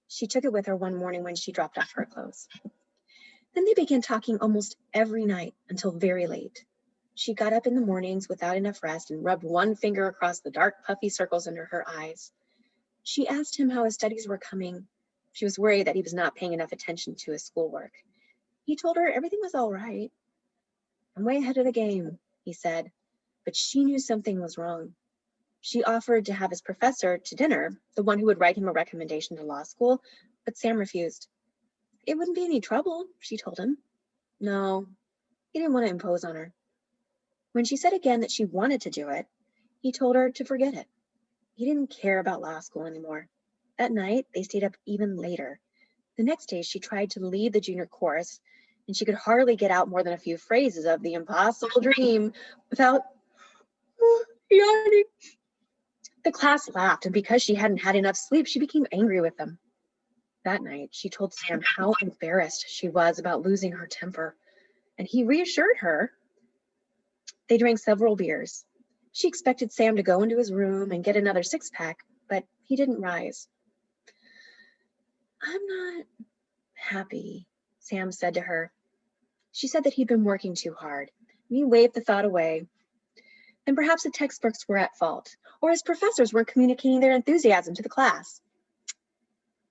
She took it with her one morning when she dropped off her clothes. Then they began talking almost every night until very late. She got up in the mornings without enough rest and rubbed one finger across the dark, puffy circles under her eyes. She asked him how his studies were coming. She was worried that he was not paying enough attention to his schoolwork. He told her everything was all right. "I'm way ahead of the game," he said, but she knew something was wrong. She offered to have his professor to dinner, the one who would write him a recommendation to law school, but Sam refused. It wouldn't be any trouble, she told him. No, he didn't want to impose on her. When she said again that she wanted to do it, he told her to forget it. He didn't care about law school anymore. That night, they stayed up even later. The next day, she tried to lead the junior chorus, and she could hardly get out more than a few phrases of the impossible dream without yawning. The class laughed, and because she hadn't had enough sleep, she became angry with them. That night, she told Sam how embarrassed she was about losing her temper, and he reassured her. They drank several beers. She expected Sam to go into his room and get another six-pack, but he didn't rise. I'm not happy, Sam said to her. She said that he'd been working too hard, and he waved the thought away. And perhaps the textbooks were at fault, or his professors weren't communicating their enthusiasm to the class.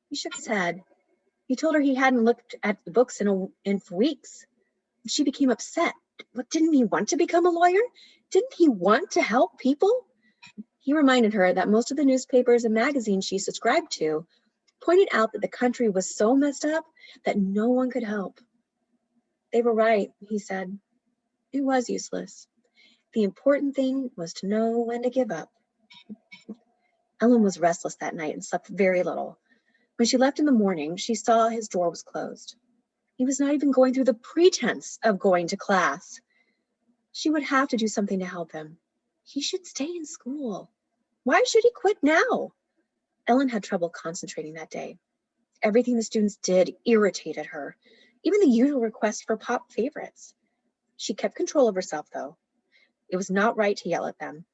He shook his head. He told her he hadn't looked at the books in weeks. She became upset. What, didn't he want to become a lawyer? Didn't he want to help people? He reminded her that most of the newspapers and magazines she subscribed to pointed out that the country was so messed up that no one could help. They were right, he said. It was useless. The important thing was to know when to give up. Ellen was restless that night and slept very little. When she left in the morning, she saw his door was closed. He was not even going through the pretense of going to class. She would have to do something to help him. He should stay in school. Why should he quit now? Ellen had trouble concentrating that day. Everything the students did irritated her, even the usual requests for pop favorites. She kept control of herself, though. It was not right to yell at them.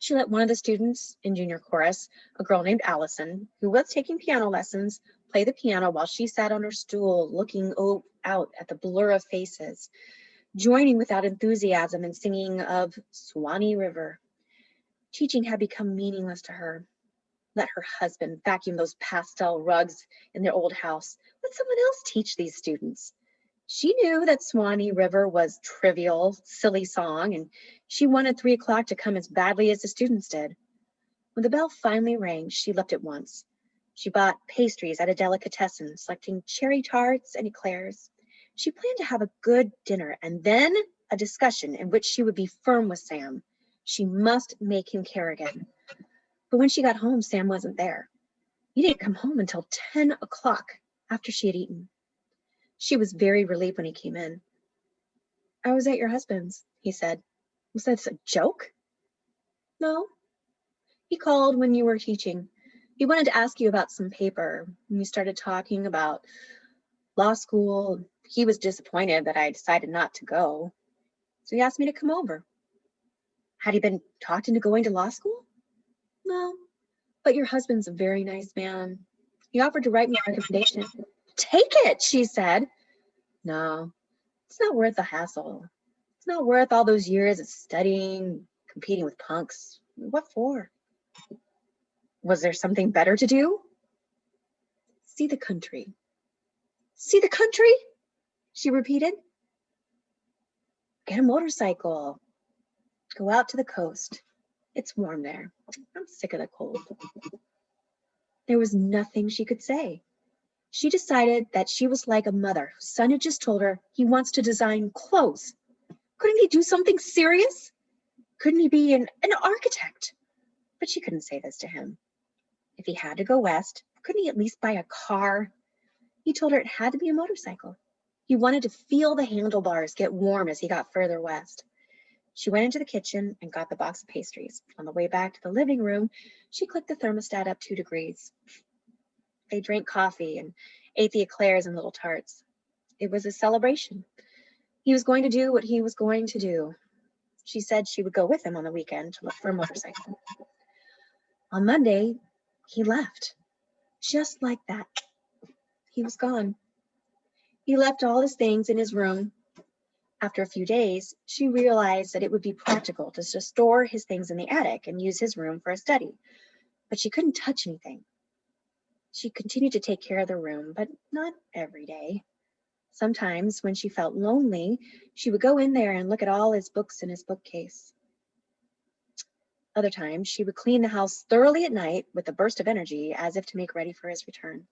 She let one of the students in junior chorus, a girl named Allison, who was taking piano lessons, play the piano while she sat on her stool looking out at the blur of faces, joining without enthusiasm in singing of Swanee River. Teaching had become meaningless to her. Let her husband vacuum those pastel rugs in their old house. Let someone else teach these students. She knew that Swanee River was trivial, silly song, and she wanted 3 o'clock to come as badly as the students did. When the bell finally rang, she left at once. She bought pastries at a delicatessen, selecting cherry tarts and eclairs. She planned to have a good dinner and then a discussion in which she would be firm with Sam. She must make him care again. But when she got home, Sam wasn't there. He didn't come home until 10 o'clock after she had eaten. She was very relieved when he came in. I was at your husband's, he said. Was that a joke? No. He called when you were teaching. He wanted to ask you about some paper. We started talking about law school. He was disappointed that I decided not to go. So he asked me to come over. Had he been talked into going to law school? No, but your husband's a very nice man. He offered to write me a recommendation. Take it, she said. No, it's not worth the hassle. It's not worth all those years of studying, competing with punks. What for? Was there something better to do? See the country. See the country? She repeated. Get a motorcycle. Go out to the coast. It's warm there. I'm sick of the cold. There was nothing she could say. She decided that she was like a mother whose son had just told her he wants to design clothes. Couldn't he do something serious? Couldn't he be an architect? But she couldn't say this to him. If he had to go west, couldn't he at least buy a car? He told her it had to be a motorcycle. He wanted to feel the handlebars get warm as he got further west. She went into the kitchen and got the box of pastries. On the way back to the living room, she clicked the thermostat up 2 degrees. They drank coffee and ate the eclairs and little tarts. It was a celebration. He was going to do what he was going to do. She said she would go with him on the weekend to look for a motorcycle. On Monday, he left. Just like that. He was gone. He left all his things in his room. After a few days, she realized that it would be practical to just store his things in the attic and use his room for a study. But she couldn't touch anything. She continued to take care of the room, but not every day. Sometimes, when she felt lonely, she would go in there and look at all his books in his bookcase. Other times, she would clean the house thoroughly at night with a burst of energy as if to make ready for his return.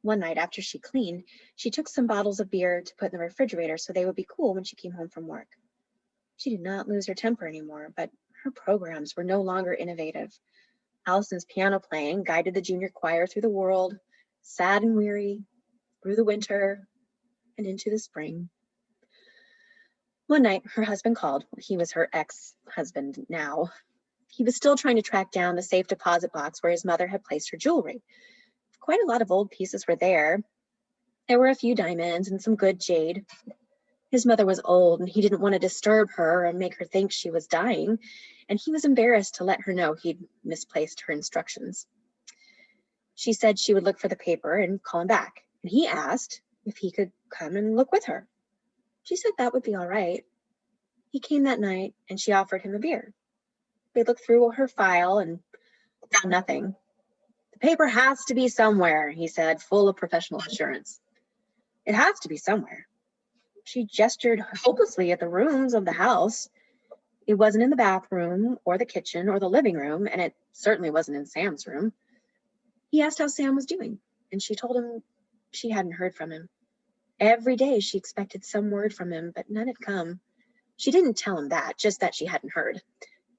One night after she cleaned, she took some bottles of beer to put in the refrigerator so they would be cool when she came home from work. She did not lose her temper anymore, but her programs were no longer innovative. Allison's piano playing guided the junior choir through the world, sad and weary, through the winter and into the spring. One night, her husband called. He was her ex-husband now. He was still trying to track down the safe deposit box where his mother had placed her jewelry. Quite a lot of old pieces were there. There were a few diamonds and some good jade. His mother was old and he didn't want to disturb her and make her think she was dying, and he was embarrassed to let her know he'd misplaced her instructions. She said she would look for the paper and call him back, and he asked if he could come and look with her. She said that would be all right. He came that night and she offered him a beer. They looked through her file and found nothing. The paper has to be somewhere, he said, full of professional assurance. It has to be somewhere. She gestured hopelessly at the rooms of the house. It wasn't in the bathroom or the kitchen or the living room, and it certainly wasn't in Sam's room. He asked how Sam was doing, and she told him she hadn't heard from him. Every day she expected some word from him, but none had come. She didn't tell him that, just that she hadn't heard.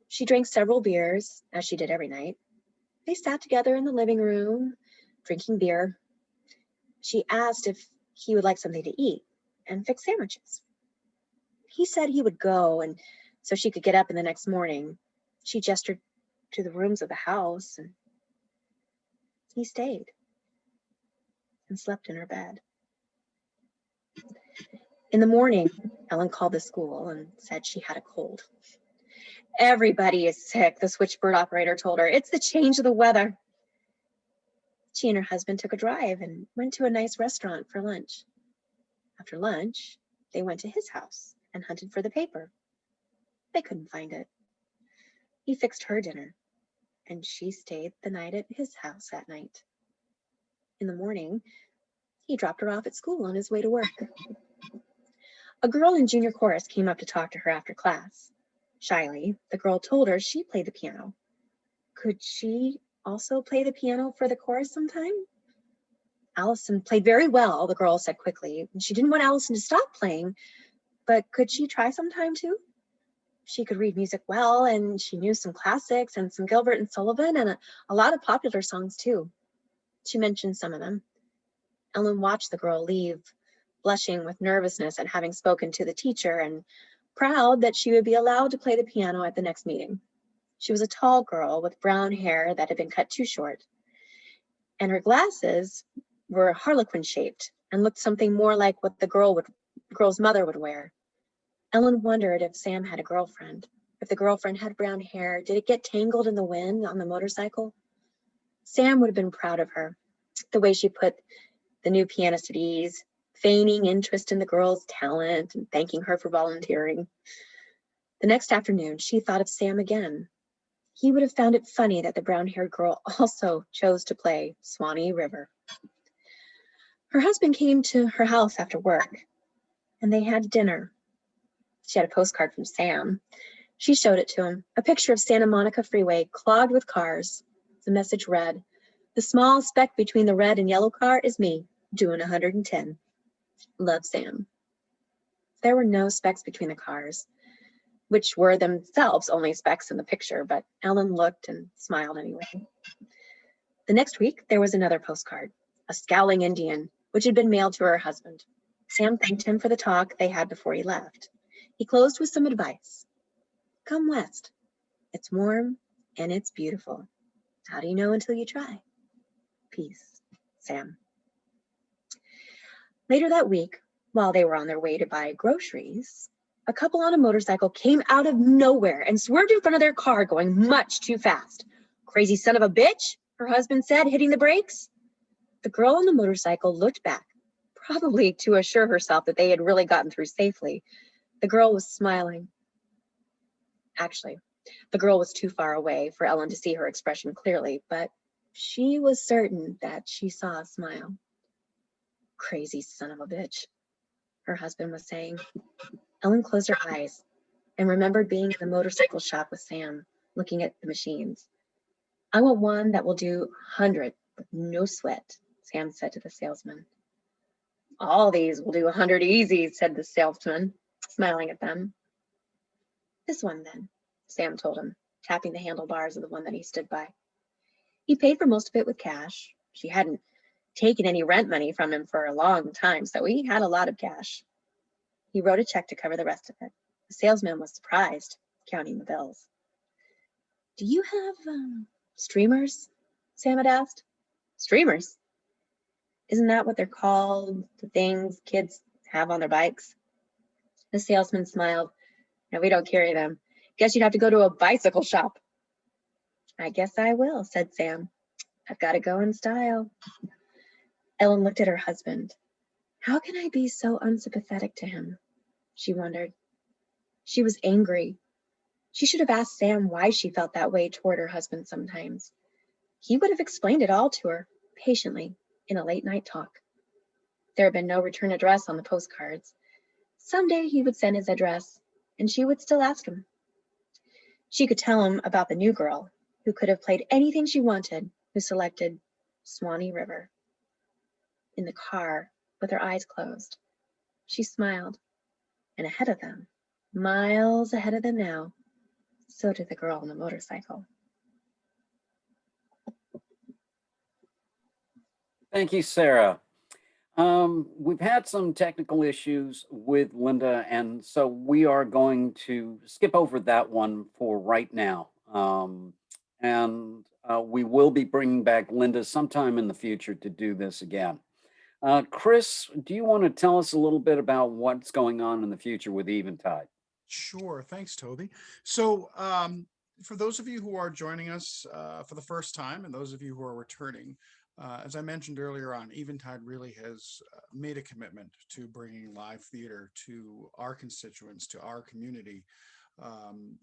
She drank several beers, as she did every night. They sat together in the living room, drinking beer. She asked if he would like something to eat and fix sandwiches. He said he would go, and so she could get up in the next morning. She gestured to the rooms of the house, and he stayed and slept in her bed. In the morning, Ellen called the school and said she had a cold. Everybody is sick, the switchboard operator told her. It's the change of the weather. She and her husband took a drive and went to a nice restaurant for lunch. After lunch, they went to his house and hunted for the paper. They couldn't find it. He fixed her dinner, and she stayed the night at his house that night. In the morning, he dropped her off at school on his way to work. A girl in junior chorus came up to talk to her after class. Shyly, the girl told her she played the piano. Could she also play the piano for the chorus sometime? Allison played very well, the girl said quickly. She didn't want Allison to stop playing, but could she try sometime too? She could read music well, and she knew some classics and some Gilbert and Sullivan and a lot of popular songs too. She mentioned some of them. Ellen watched the girl leave, blushing with nervousness at having spoken to the teacher and proud that she would be allowed to play the piano at the next meeting. She was a tall girl with brown hair that had been cut too short, and her glasses were harlequin-shaped and looked something more like what the girl's mother would wear. Ellen wondered if Sam had a girlfriend. If the girlfriend had brown hair, did it get tangled in the wind on the motorcycle? Sam would have been proud of her, the way she put the new pianist at ease, feigning interest in the girl's talent and thanking her for volunteering. The next afternoon, she thought of Sam again. He would have found it funny that the brown-haired girl also chose to play Swanee River. Her husband came to her house after work, and they had dinner. She had a postcard from Sam. She showed it to him, a picture of Santa Monica Freeway clogged with cars. The message read, "The small speck between the red and yellow car is me, doing 110. Love, Sam." There were no specks between the cars, which were themselves only specks in the picture, but Ellen looked and smiled anyway. The next week, there was another postcard, a scowling Indian, which had been mailed to her husband. Sam thanked him for the talk they had before he left. He closed with some advice. Come west. It's warm and it's beautiful. How do you know until you try? Peace, Sam. Later that week, while they were on their way to buy groceries, a couple on a motorcycle came out of nowhere and swerved in front of their car going much too fast. Crazy son of a bitch, her husband said, hitting the brakes. The girl on the motorcycle looked back, probably to assure herself that they had really gotten through safely. The girl was smiling. Actually, the girl was too far away for Ellen to see her expression clearly, but she was certain that she saw a smile. Crazy son of a bitch, her husband was saying. Ellen closed her eyes and remembered being in the motorcycle shop with Sam, looking at the machines. I want one that will do 100 with no sweat, Sam said to the salesman. All these will do 100 easy, said the salesman, smiling at them. This one then, Sam told him, tapping the handlebars of the one that he stood by. He paid for most of it with cash. She hadn't taken any rent money from him for a long time, so he had a lot of cash. He wrote a check to cover the rest of it. The salesman was surprised, counting the bills. Do you have streamers? Sam had asked. Streamers? Isn't that what they're called, the things kids have on their bikes? The salesman smiled. No, we don't carry them. Guess you'd have to go to a bicycle shop. I guess I will, said Sam. I've got to go in style. Ellen looked at her husband. How can I be so unsympathetic to him? She wondered. She was angry. She should have asked Sam why she felt that way toward her husband sometimes. He would have explained it all to her, patiently, in a late-night talk. There had been no return address on the postcards. Someday he would send his address, and she would still ask him. She could tell him about the new girl, who could have played anything she wanted, who selected Swanee River. In the car, with her eyes closed, she smiled, and ahead of them, miles ahead of them now, so did the girl on the motorcycle. Thank you, Sarah. We've had some technical issues with Linda, and so we are going to skip over that one for right now. We will be bringing back Linda sometime in the future to do this again. Chris, do you want to tell us a little bit about what's going on in the future with Eventide? Sure. Thanks, Toby. So, for those of you who are joining us for the first time, and those of you who are returning, as I mentioned earlier on, Eventide really has made a commitment to bringing live theater to our constituents, to our community,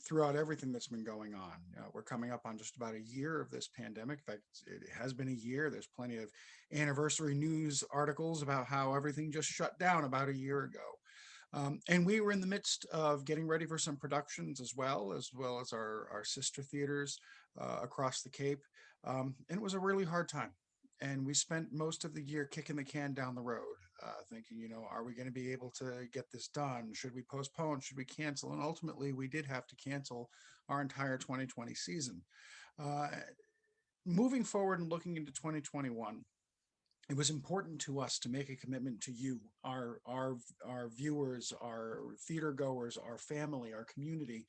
throughout everything that's been going on. We're coming up on just about a year of this pandemic. In fact, it has been a year. There's plenty of anniversary news articles about how everything just shut down about a year ago. And we were in the midst of getting ready for some productions as well as our sister theaters across the Cape. And it was a really hard time. And we spent most of the year kicking the can down the road, thinking, are we going to be able to get this done? Should we postpone? Should we cancel? And ultimately, we did have to cancel our entire 2020 season. Moving forward and looking into 2021, it was important to us to make a commitment to you, our viewers, our theater goers, our family, our community,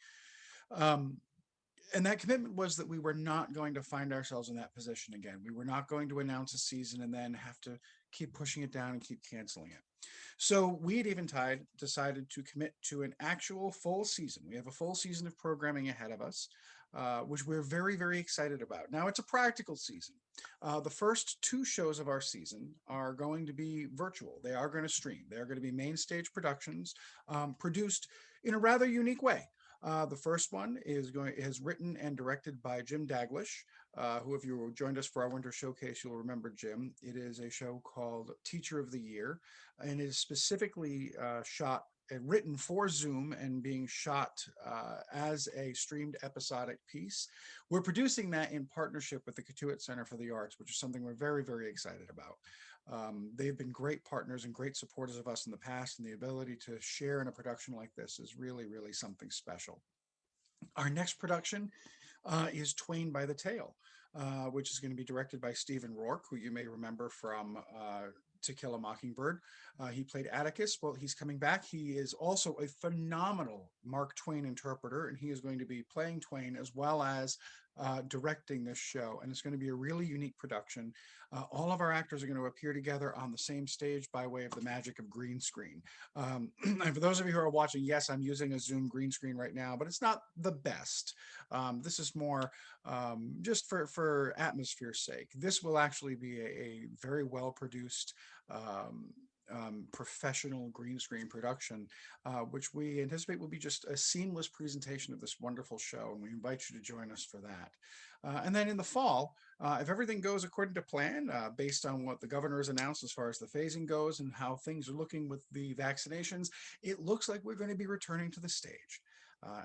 and that commitment was that we were not going to find ourselves in that position again. We were not going to announce a season and then have to keep pushing it down and keep canceling it. So we at Eventide decided to commit to an actual full season. We have a full season of programming ahead of us, which we're very, very excited about. Now, it's a practical season. The first 2 shows of our season are going to be virtual. They are going to stream. They are going to be main stage productions, produced in a rather unique way. The first one is written and directed by Jim Daglish, who, if you joined us for our winter showcase, you'll remember Jim. It is a show called Teacher of the Year, and it is specifically shot and written for Zoom and being shot as a streamed episodic piece. We're producing that in partnership with the Katuitt Center for the Arts, which is something we're very, very excited about. They've been great partners and great supporters of us in the past, and the ability to share in a production like this is really, really something special. Our next production is Twain by the Tail, which is going to be directed by Stephen Rourke, who you may remember from To Kill a Mockingbird. He played Atticus. Well, he's coming back. He is also a phenomenal Mark Twain interpreter, and he is going to be playing Twain as well as directing this show. And it's going to be a really unique production. All of our actors are going to appear together on the same stage by way of the magic of green screen. And for those of you who are watching, yes, I'm using a Zoom green screen right now, but it's not the best. This is more just for atmosphere's sake. This will actually be a very well produced professional green screen production, which we anticipate will be just a seamless presentation of this wonderful show, and we invite you to join us for that. And then in the fall, if everything goes according to plan, based on what the governor has announced as far as the phasing goes and how things are looking with the vaccinations, it looks like we're going to be returning to the stage.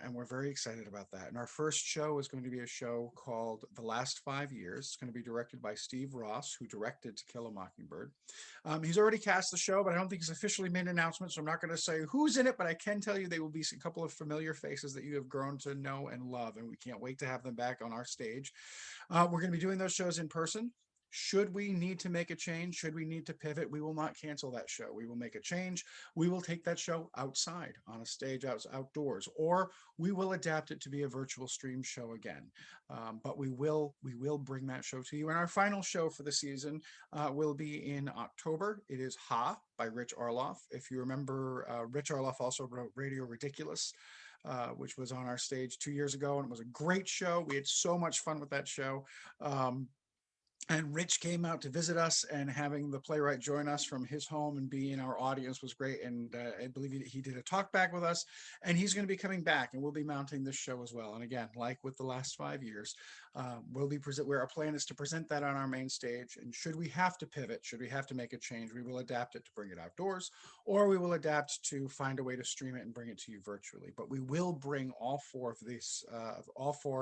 And we're very excited about that. And our first show is going to be a show called The Last 5 Years. It's going to be directed by Steve Ross, who directed To Kill a Mockingbird. He's already cast the show, but I don't think he's officially made an announcement, so I'm not going to say who's in it, but I can tell you they will be a couple of familiar faces that you have grown to know and love, and we can't wait to have them back on our stage. We're going to be doing those shows in person. Should we need to make a change, should we need to pivot, we will not cancel that show. We will make a change. We will take that show outside on a stage outdoors, or we will adapt it to be a virtual stream show again. But we will bring that show to you. And our final show for the season will be in October. It is Ha by Rich Arloff. If you remember, Rich Arloff also wrote Radio Ridiculous, which was on our stage 2 years ago, and it was a great show. We had so much fun with that show. And Rich came out to visit us, and having the playwright join us from his home and be in our audience was great. And I believe he did a talk back with us, and he's going to be coming back, and we'll be mounting this show as well. And again, like with The Last 5 Years, where our plan is to present that on our main stage. And should we have to pivot, should we have to make a change, we will adapt it to bring it outdoors, or we will adapt to find a way to stream it and bring it to you virtually. But we will bring all 4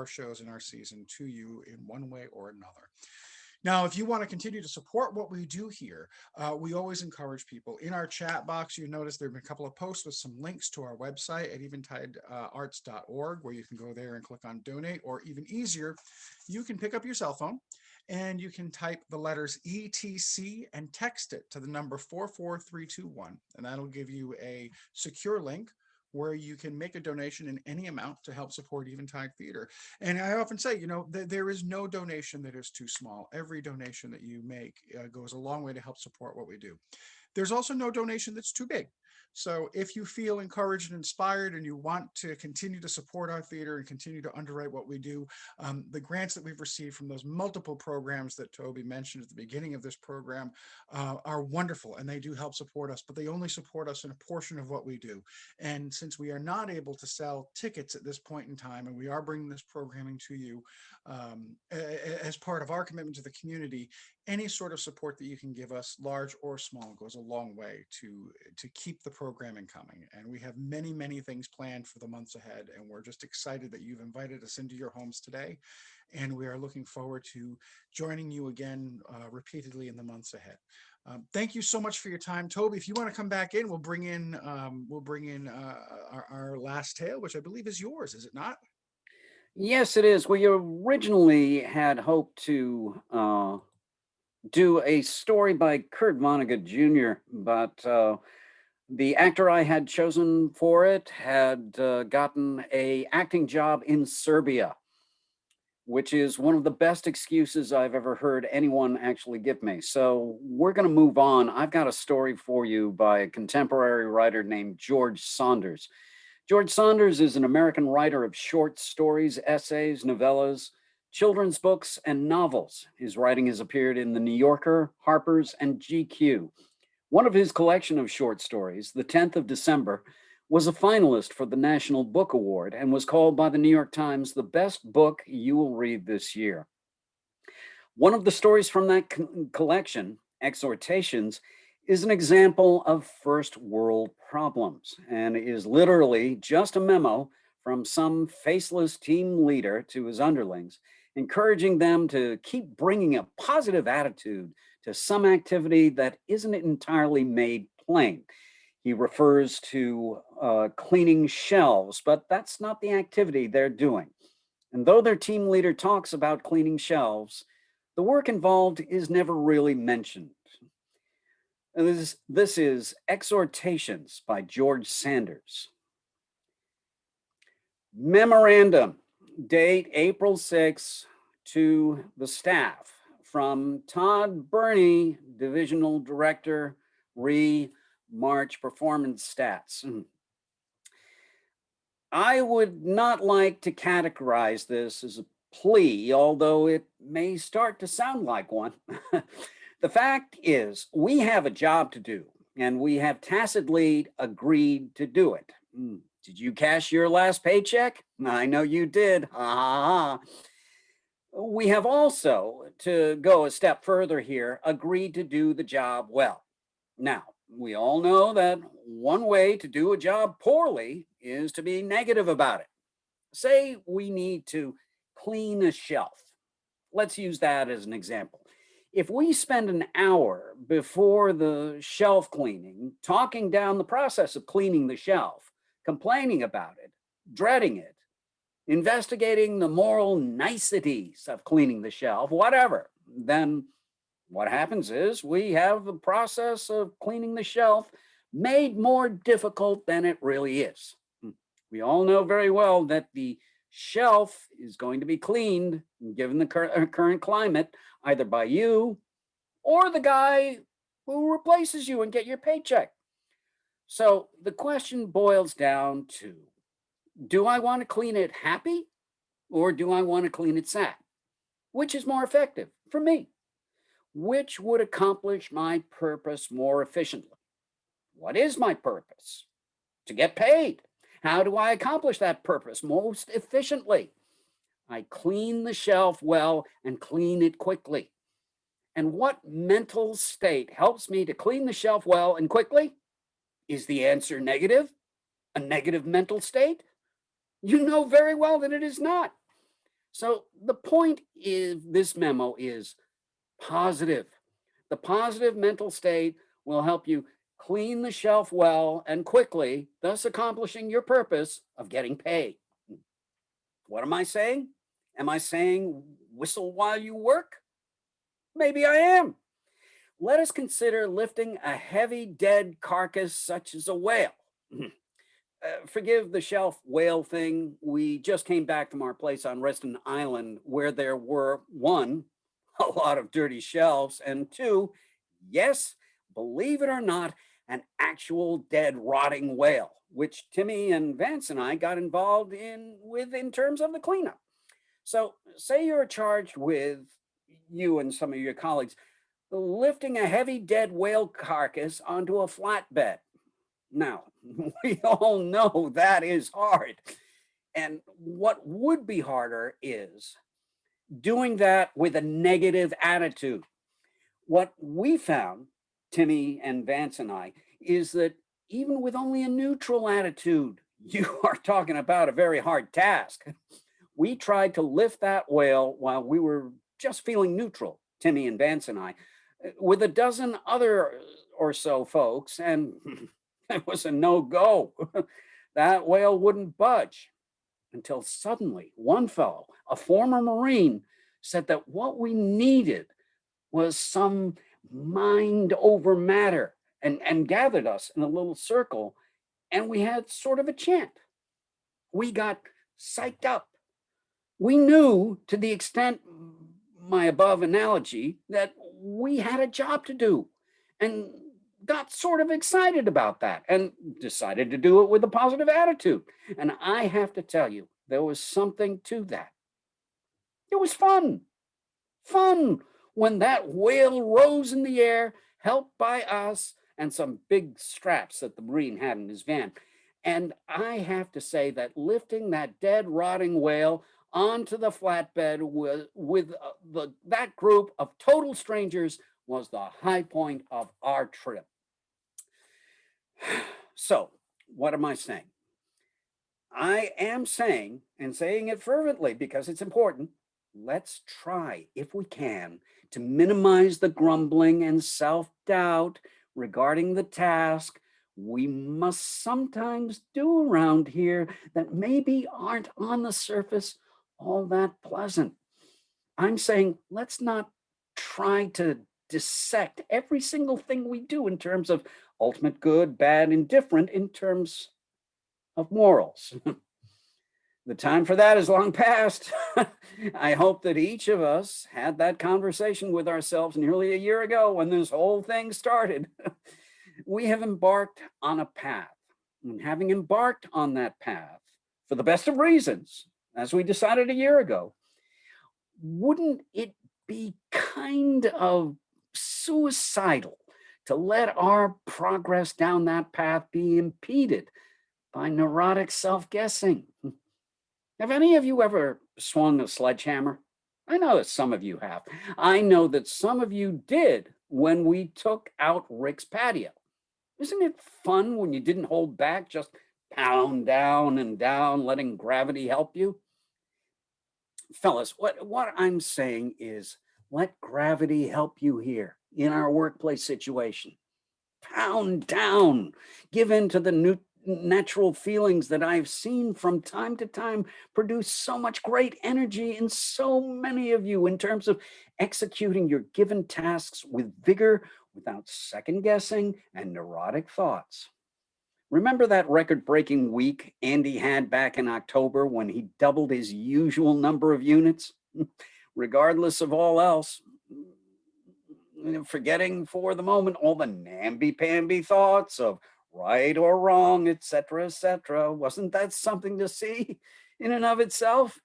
shows in our season to you in one way or another. Now, if you want to continue to support what we do here, we always encourage people. In our chat box, you notice there have been a couple of posts with some links to our website at eventidearts.org, where you can go there and click on donate, or even easier, you can pick up your cell phone and you can type the letters ETC and text it to the number 44321, and that'll give you a secure link where you can make a donation in any amount to help support Eventide Theater. And I often say, there is no donation that is too small. Every donation that you make goes a long way to help support what we do. There's also no donation that's too big. So if you feel encouraged and inspired and you want to continue to support our theater and continue to underwrite what we do, the grants that we've received from those multiple programs that Toby mentioned at the beginning of this program are wonderful, and they do help support us, but they only support us in a portion of what we do. And since we are not able to sell tickets at this point in time, and we are bringing this programming to you as part of our commitment to the community, any sort of support that you can give us, large or small, goes a long way to keep the programming coming. And we have many, many things planned for the months ahead, and we're just excited that you've invited us into your homes today. And we are looking forward to joining you again repeatedly in the months ahead. Thank you so much for your time, Toby. If you want to come back in, we'll bring in our last tale, which I believe is yours, is it not? Yes, it is. We originally had hoped to do a story by Kurt Vonnegut Jr., but the actor I had chosen for it had gotten an acting job in Serbia. which is one of the best excuses I've ever heard anyone actually give me. So we're going to move on. I've got a story for you by a contemporary writer named George Saunders. George Saunders is an American writer of short stories, essays, novellas, children's books, and novels. His writing has appeared in The New Yorker, Harper's, and GQ. One of his collection of short stories, The 10th of December, was a finalist for the National Book Award and was called by the New York Times the best book you will read this year. One of the stories from that collection, Exhortations, is an example of first world problems and is literally just a memo from some faceless team leader to his underlings, encouraging them to keep bringing a positive attitude to some activity that isn't entirely made plain. He refers to cleaning shelves, but that's not the activity they're doing. And though their team leader talks about cleaning shelves, the work involved is never really mentioned. And this is Exhortations by George Saunders. Memorandum, date April 6 to the staff from Todd Burney, Divisional Director, March Performance Stats. I would not like to categorize this as a plea, although it may start to sound like one. The fact is, we have a job to do, and we have tacitly agreed to do it. Did you cash your last paycheck? I know you did. Ha ha ha. We have also, to go a step further here, agreed to do the job well. Now, we all know that one way to do a job poorly is to be negative about it. Say we need to clean a shelf. Let's use that as an example. If we spend an hour before the shelf cleaning talking down the process of cleaning the shelf, complaining about it, dreading it, investigating the moral niceties of cleaning the shelf, whatever, then what happens is we have the process of cleaning the shelf made more difficult than it really is. We all know very well that the shelf is going to be cleaned, given the current climate, either by you or the guy who replaces you and get your paycheck. So the question boils down to, do I want to clean it happy or do I want to clean it sad? Which is more effective for me? Which would accomplish my purpose more efficiently? What is my purpose? To get paid. How do I accomplish that purpose most efficiently? I clean the shelf well and clean it quickly. And what mental state helps me to clean the shelf well and quickly? Is the answer negative? A negative mental state? You know very well that it is not. So the point is, this memo is positive. The positive mental state will help you clean the shelf well and quickly, thus accomplishing your purpose of getting paid. What am I saying? Am I saying whistle while you work? Maybe I am. Let us consider lifting a heavy dead carcass such as a whale. Forgive the shelf whale thing. We just came back from our place on Reston Island where there were, one, a lot of dirty shelves, and two, yes, believe it or not, an actual dead rotting whale, which Timmy and Vance and I got involved in terms of the cleanup. So say you're charged with, you and some of your colleagues, lifting a heavy dead whale carcass onto a flatbed. Now, we all know that is hard. And what would be harder is doing that with a negative attitude. What we found, Timmy and Vance and I, is that even with only a neutral attitude, you are talking about a very hard task. We tried to lift that whale while we were just feeling neutral, Timmy and Vance and I, with a dozen other or so folks, and it was a no-go. That whale wouldn't budge until suddenly one fellow, a former Marine, said that what we needed was some mind over matter, and gathered us in a little circle, and we had sort of a chant. We got psyched up. We knew, to the extent my above analogy, that we had a job to do and got sort of excited about that and decided to do it with a positive attitude. And I have to tell you, there was something to that. It was fun when that whale rose in the air, helped by us and some big straps that the Marine had in his van. And I have to say that lifting that dead, rotting whale onto the flatbed with that group of total strangers was the high point of our trip. So, what am I saying? I am saying, and saying it fervently because it's important, let's try, if we can, to minimize the grumbling and self-doubt regarding the task we must sometimes do around here that maybe aren't on the surface all that pleasant. I'm saying let's not try to dissect every single thing we do in terms of ultimate good, bad, indifferent, in terms of morals. The time for that is long past. I hope that each of us had that conversation with ourselves nearly a year ago when this whole thing started. We have embarked on a path, and having embarked on that path for the best of reasons, as we decided a year ago, wouldn't it be kind of suicidal to let our progress down that path be impeded by neurotic self-guessing? Have any of you ever swung a sledgehammer? I know that some of you have. I know that some of you did when we took out Rick's patio. Isn't it fun when you didn't hold back, just pound down and down, letting gravity help you? Fellas, what I'm saying is let gravity help you here in our workplace situation. Pound down, give in to the natural feelings that I've seen from time to time produce so much great energy in so many of you in terms of executing your given tasks with vigor without second guessing and neurotic thoughts. Remember that record-breaking week Andy had back in October when he doubled his usual number of units? Regardless of all else, forgetting for the moment all the namby-pamby thoughts of right or wrong, etc., etc. Wasn't that something to see in and of itself?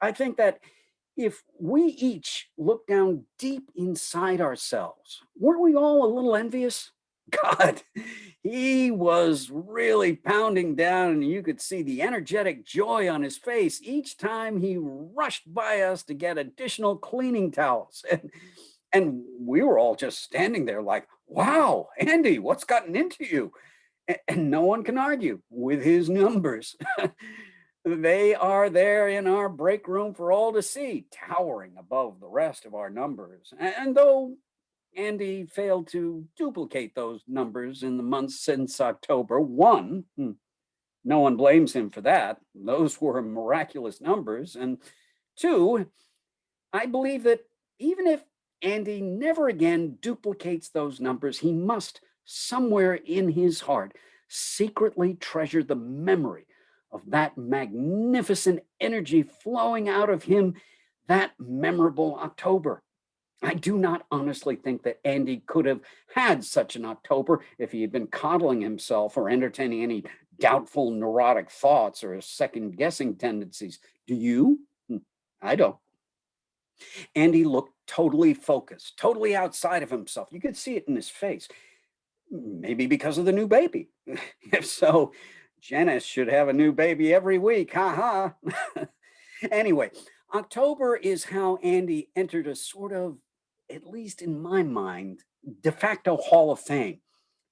I think that if we each look down deep inside ourselves, weren't we all a little envious? God, he was really pounding down, and you could see the energetic joy on his face each time he rushed by us to get additional cleaning towels. And we were all just standing there like, wow, Andy, what's gotten into you? And no one can argue with his numbers. They are there in our break room for all to see, towering above the rest of our numbers. And though Andy failed to duplicate those numbers in the months since October 1, no one blames him for that. Those were miraculous numbers. And 2, I believe that even if Andy never again duplicates those numbers, he must, somewhere in his heart, secretly treasure the memory of that magnificent energy flowing out of him that memorable October. I do not honestly think that Andy could have had such an October if he had been coddling himself or entertaining any doubtful neurotic thoughts or second guessing tendencies. Do you? I don't. Andy looked totally focused, totally outside of himself. You could see it in his face. Maybe because of the new baby. If so, Janice should have a new baby every week. Ha ha. Anyway, October is how Andy entered a sort of, at least in my mind, de facto Hall of Fame.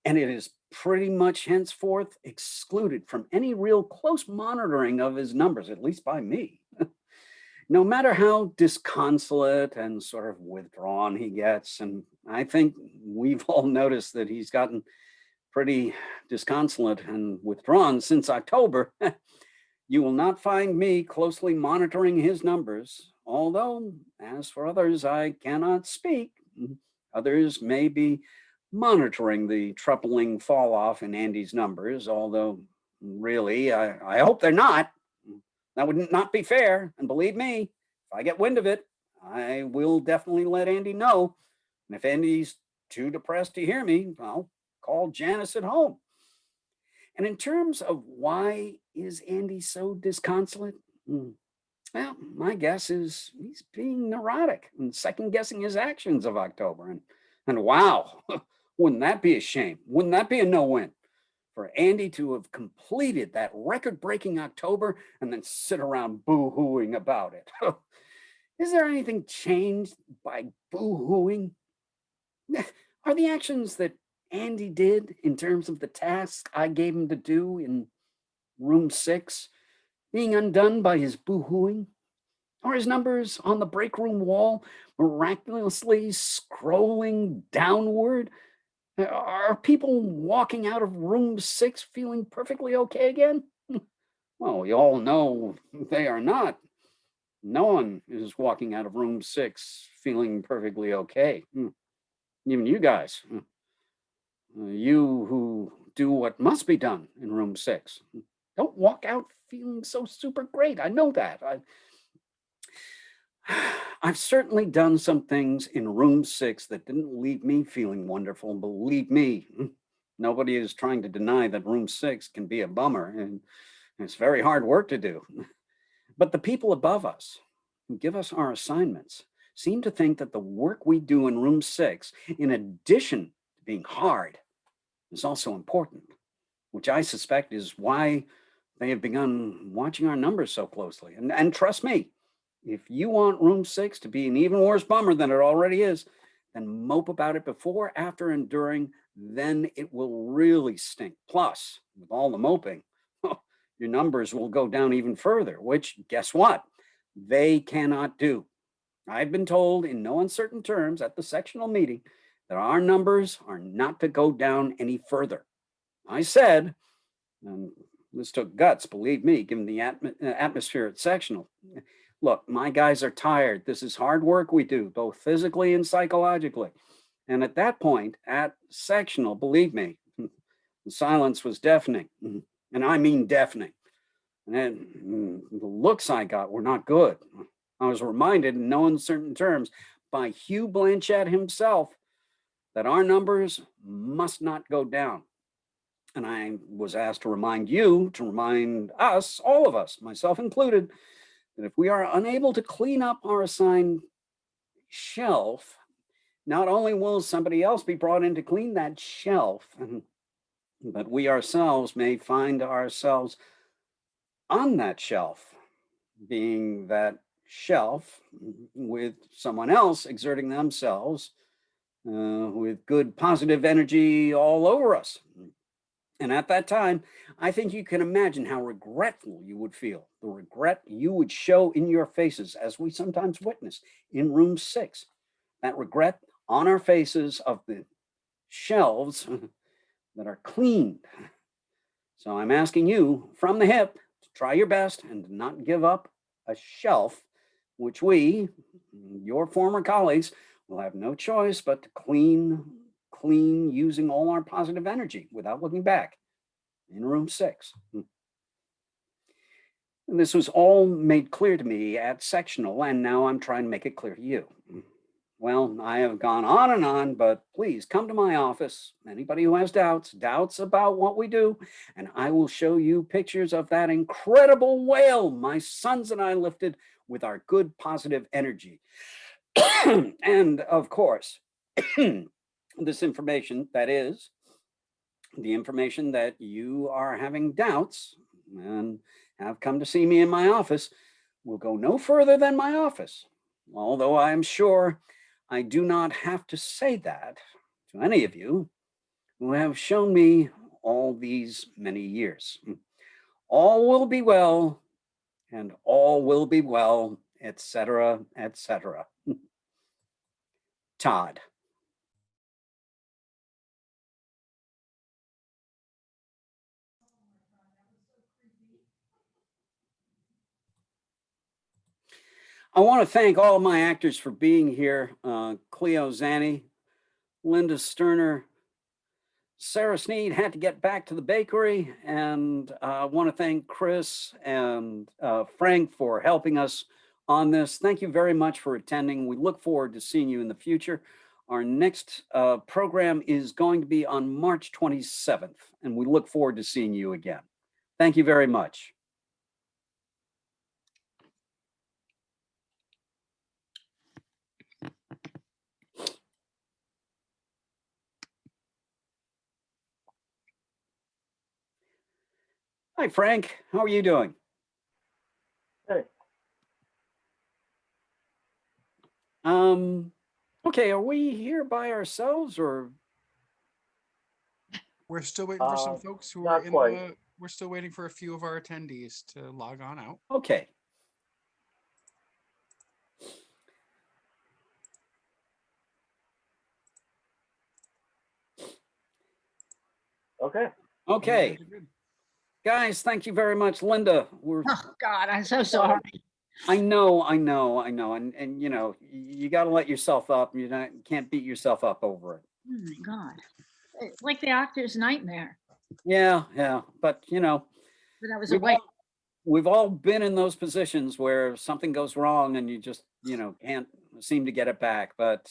And it is pretty much henceforth excluded from any real close monitoring of his numbers, at least by me. No matter how disconsolate and sort of withdrawn he gets, and I think we've all noticed that he's gotten pretty disconsolate and withdrawn since October, you will not find me closely monitoring his numbers, although, as for others, I cannot speak. Others may be monitoring the troubling fall off in Andy's numbers, although really, I hope they're not. That would not be fair. And believe me, if I get wind of it, I will definitely let Andy know. And if Andy's too depressed to hear me, I'll call Janice at home. And in terms of why is Andy so disconsolate? Well, my guess is he's being neurotic and second guessing his actions of October. And wow, wouldn't that be a shame? Wouldn't that be a no-win? For Andy to have completed that record-breaking October and then sit around boo-hooing about it. Is there anything changed by boo-hooing? Are the actions that Andy did in terms of the task I gave him to do in room 6 being undone by his boo-hooing? Are his numbers on the break room wall miraculously scrolling downward? Are people walking out of room 6 feeling perfectly okay again? Well, we all know they are not. No one is walking out of room 6 feeling perfectly okay. Even you guys. You who do what must be done in room 6. Don't walk out feeling so super great. I know that. I've certainly done some things in room 6 that didn't leave me feeling wonderful. Believe me, nobody is trying to deny that room 6 can be a bummer, and it's very hard work to do. But the people above us who give us our assignments seem to think that the work we do in room 6, in addition to being hard, is also important, which I suspect is why they have begun watching our numbers so closely. And trust me, if you want room 6 to be an even worse bummer than it already is, then mope about it before, after, and during, then it will really stink. Plus, with all the moping, your numbers will go down even further, which, guess what? They cannot do. I've been told in no uncertain terms at the sectional meeting that our numbers are not to go down any further. I said, and this took guts, believe me, given the atmosphere at sectional. Look, my guys are tired. This is hard work we do, both physically and psychologically. And at that point, at sectional, believe me, the silence was deafening. And I mean deafening. And the looks I got were not good. I was reminded in no uncertain terms by Hugh Blanchett himself that our numbers must not go down. And I was asked to remind you, to remind us, all of us, myself included, that if we are unable to clean up our assigned shelf, not only will somebody else be brought in to clean that shelf, but we ourselves may find ourselves on that shelf, being that shelf with someone else exerting themselves with good positive energy all over us. And at that time, I think you can imagine how regretful you would feel, the regret you would show in your faces, as we sometimes witness in room 6, that regret on our faces of the shelves that are cleaned. So I'm asking you from the hip to try your best and to not give up a shelf, which we, your former colleagues, will have no choice but to clean using all our positive energy without looking back in room 6. And this was all made clear to me at sectional, and now I'm trying to make it clear to you. Well, I have gone on, but please come to my office. Anybody who has doubts about what we do, and I will show you pictures of that incredible whale my sons and I lifted with our good positive energy. And of course, this information, that is, the information that you are having doubts and have come to see me in my office, will go no further than my office. Although I am sure I do not have to say that to any of you who have shown me all these many years. All will be well, and all will be well, etc., etc. Todd. I want to thank all of my actors for being here. Cleo Zanni, Linda Sterner, Sarah Sneed had to get back to the bakery, and I want to thank Chris and Frank for helping us on this. Thank you very much for attending. We look forward to seeing you in the future. Our next program is going to be on March 27th, and we look forward to seeing you again. Thank you very much. Hi, Frank. How are you doing? Hey. Okay, are we here by ourselves or? We're still waiting for some folks who are not in quite. the. We're still waiting for a few of our attendees to log on out. Okay. Okay. Okay, guys, thank you very much. Linda, Oh, God, I'm so sorry. I know, and you know, you got to let yourself up. You can't beat yourself up over it. Oh, my God. It's like the actor's nightmare. Yeah, but you know, But I was we've awake. we've all been in those positions where something goes wrong and you just, you know, can't seem to get it back. But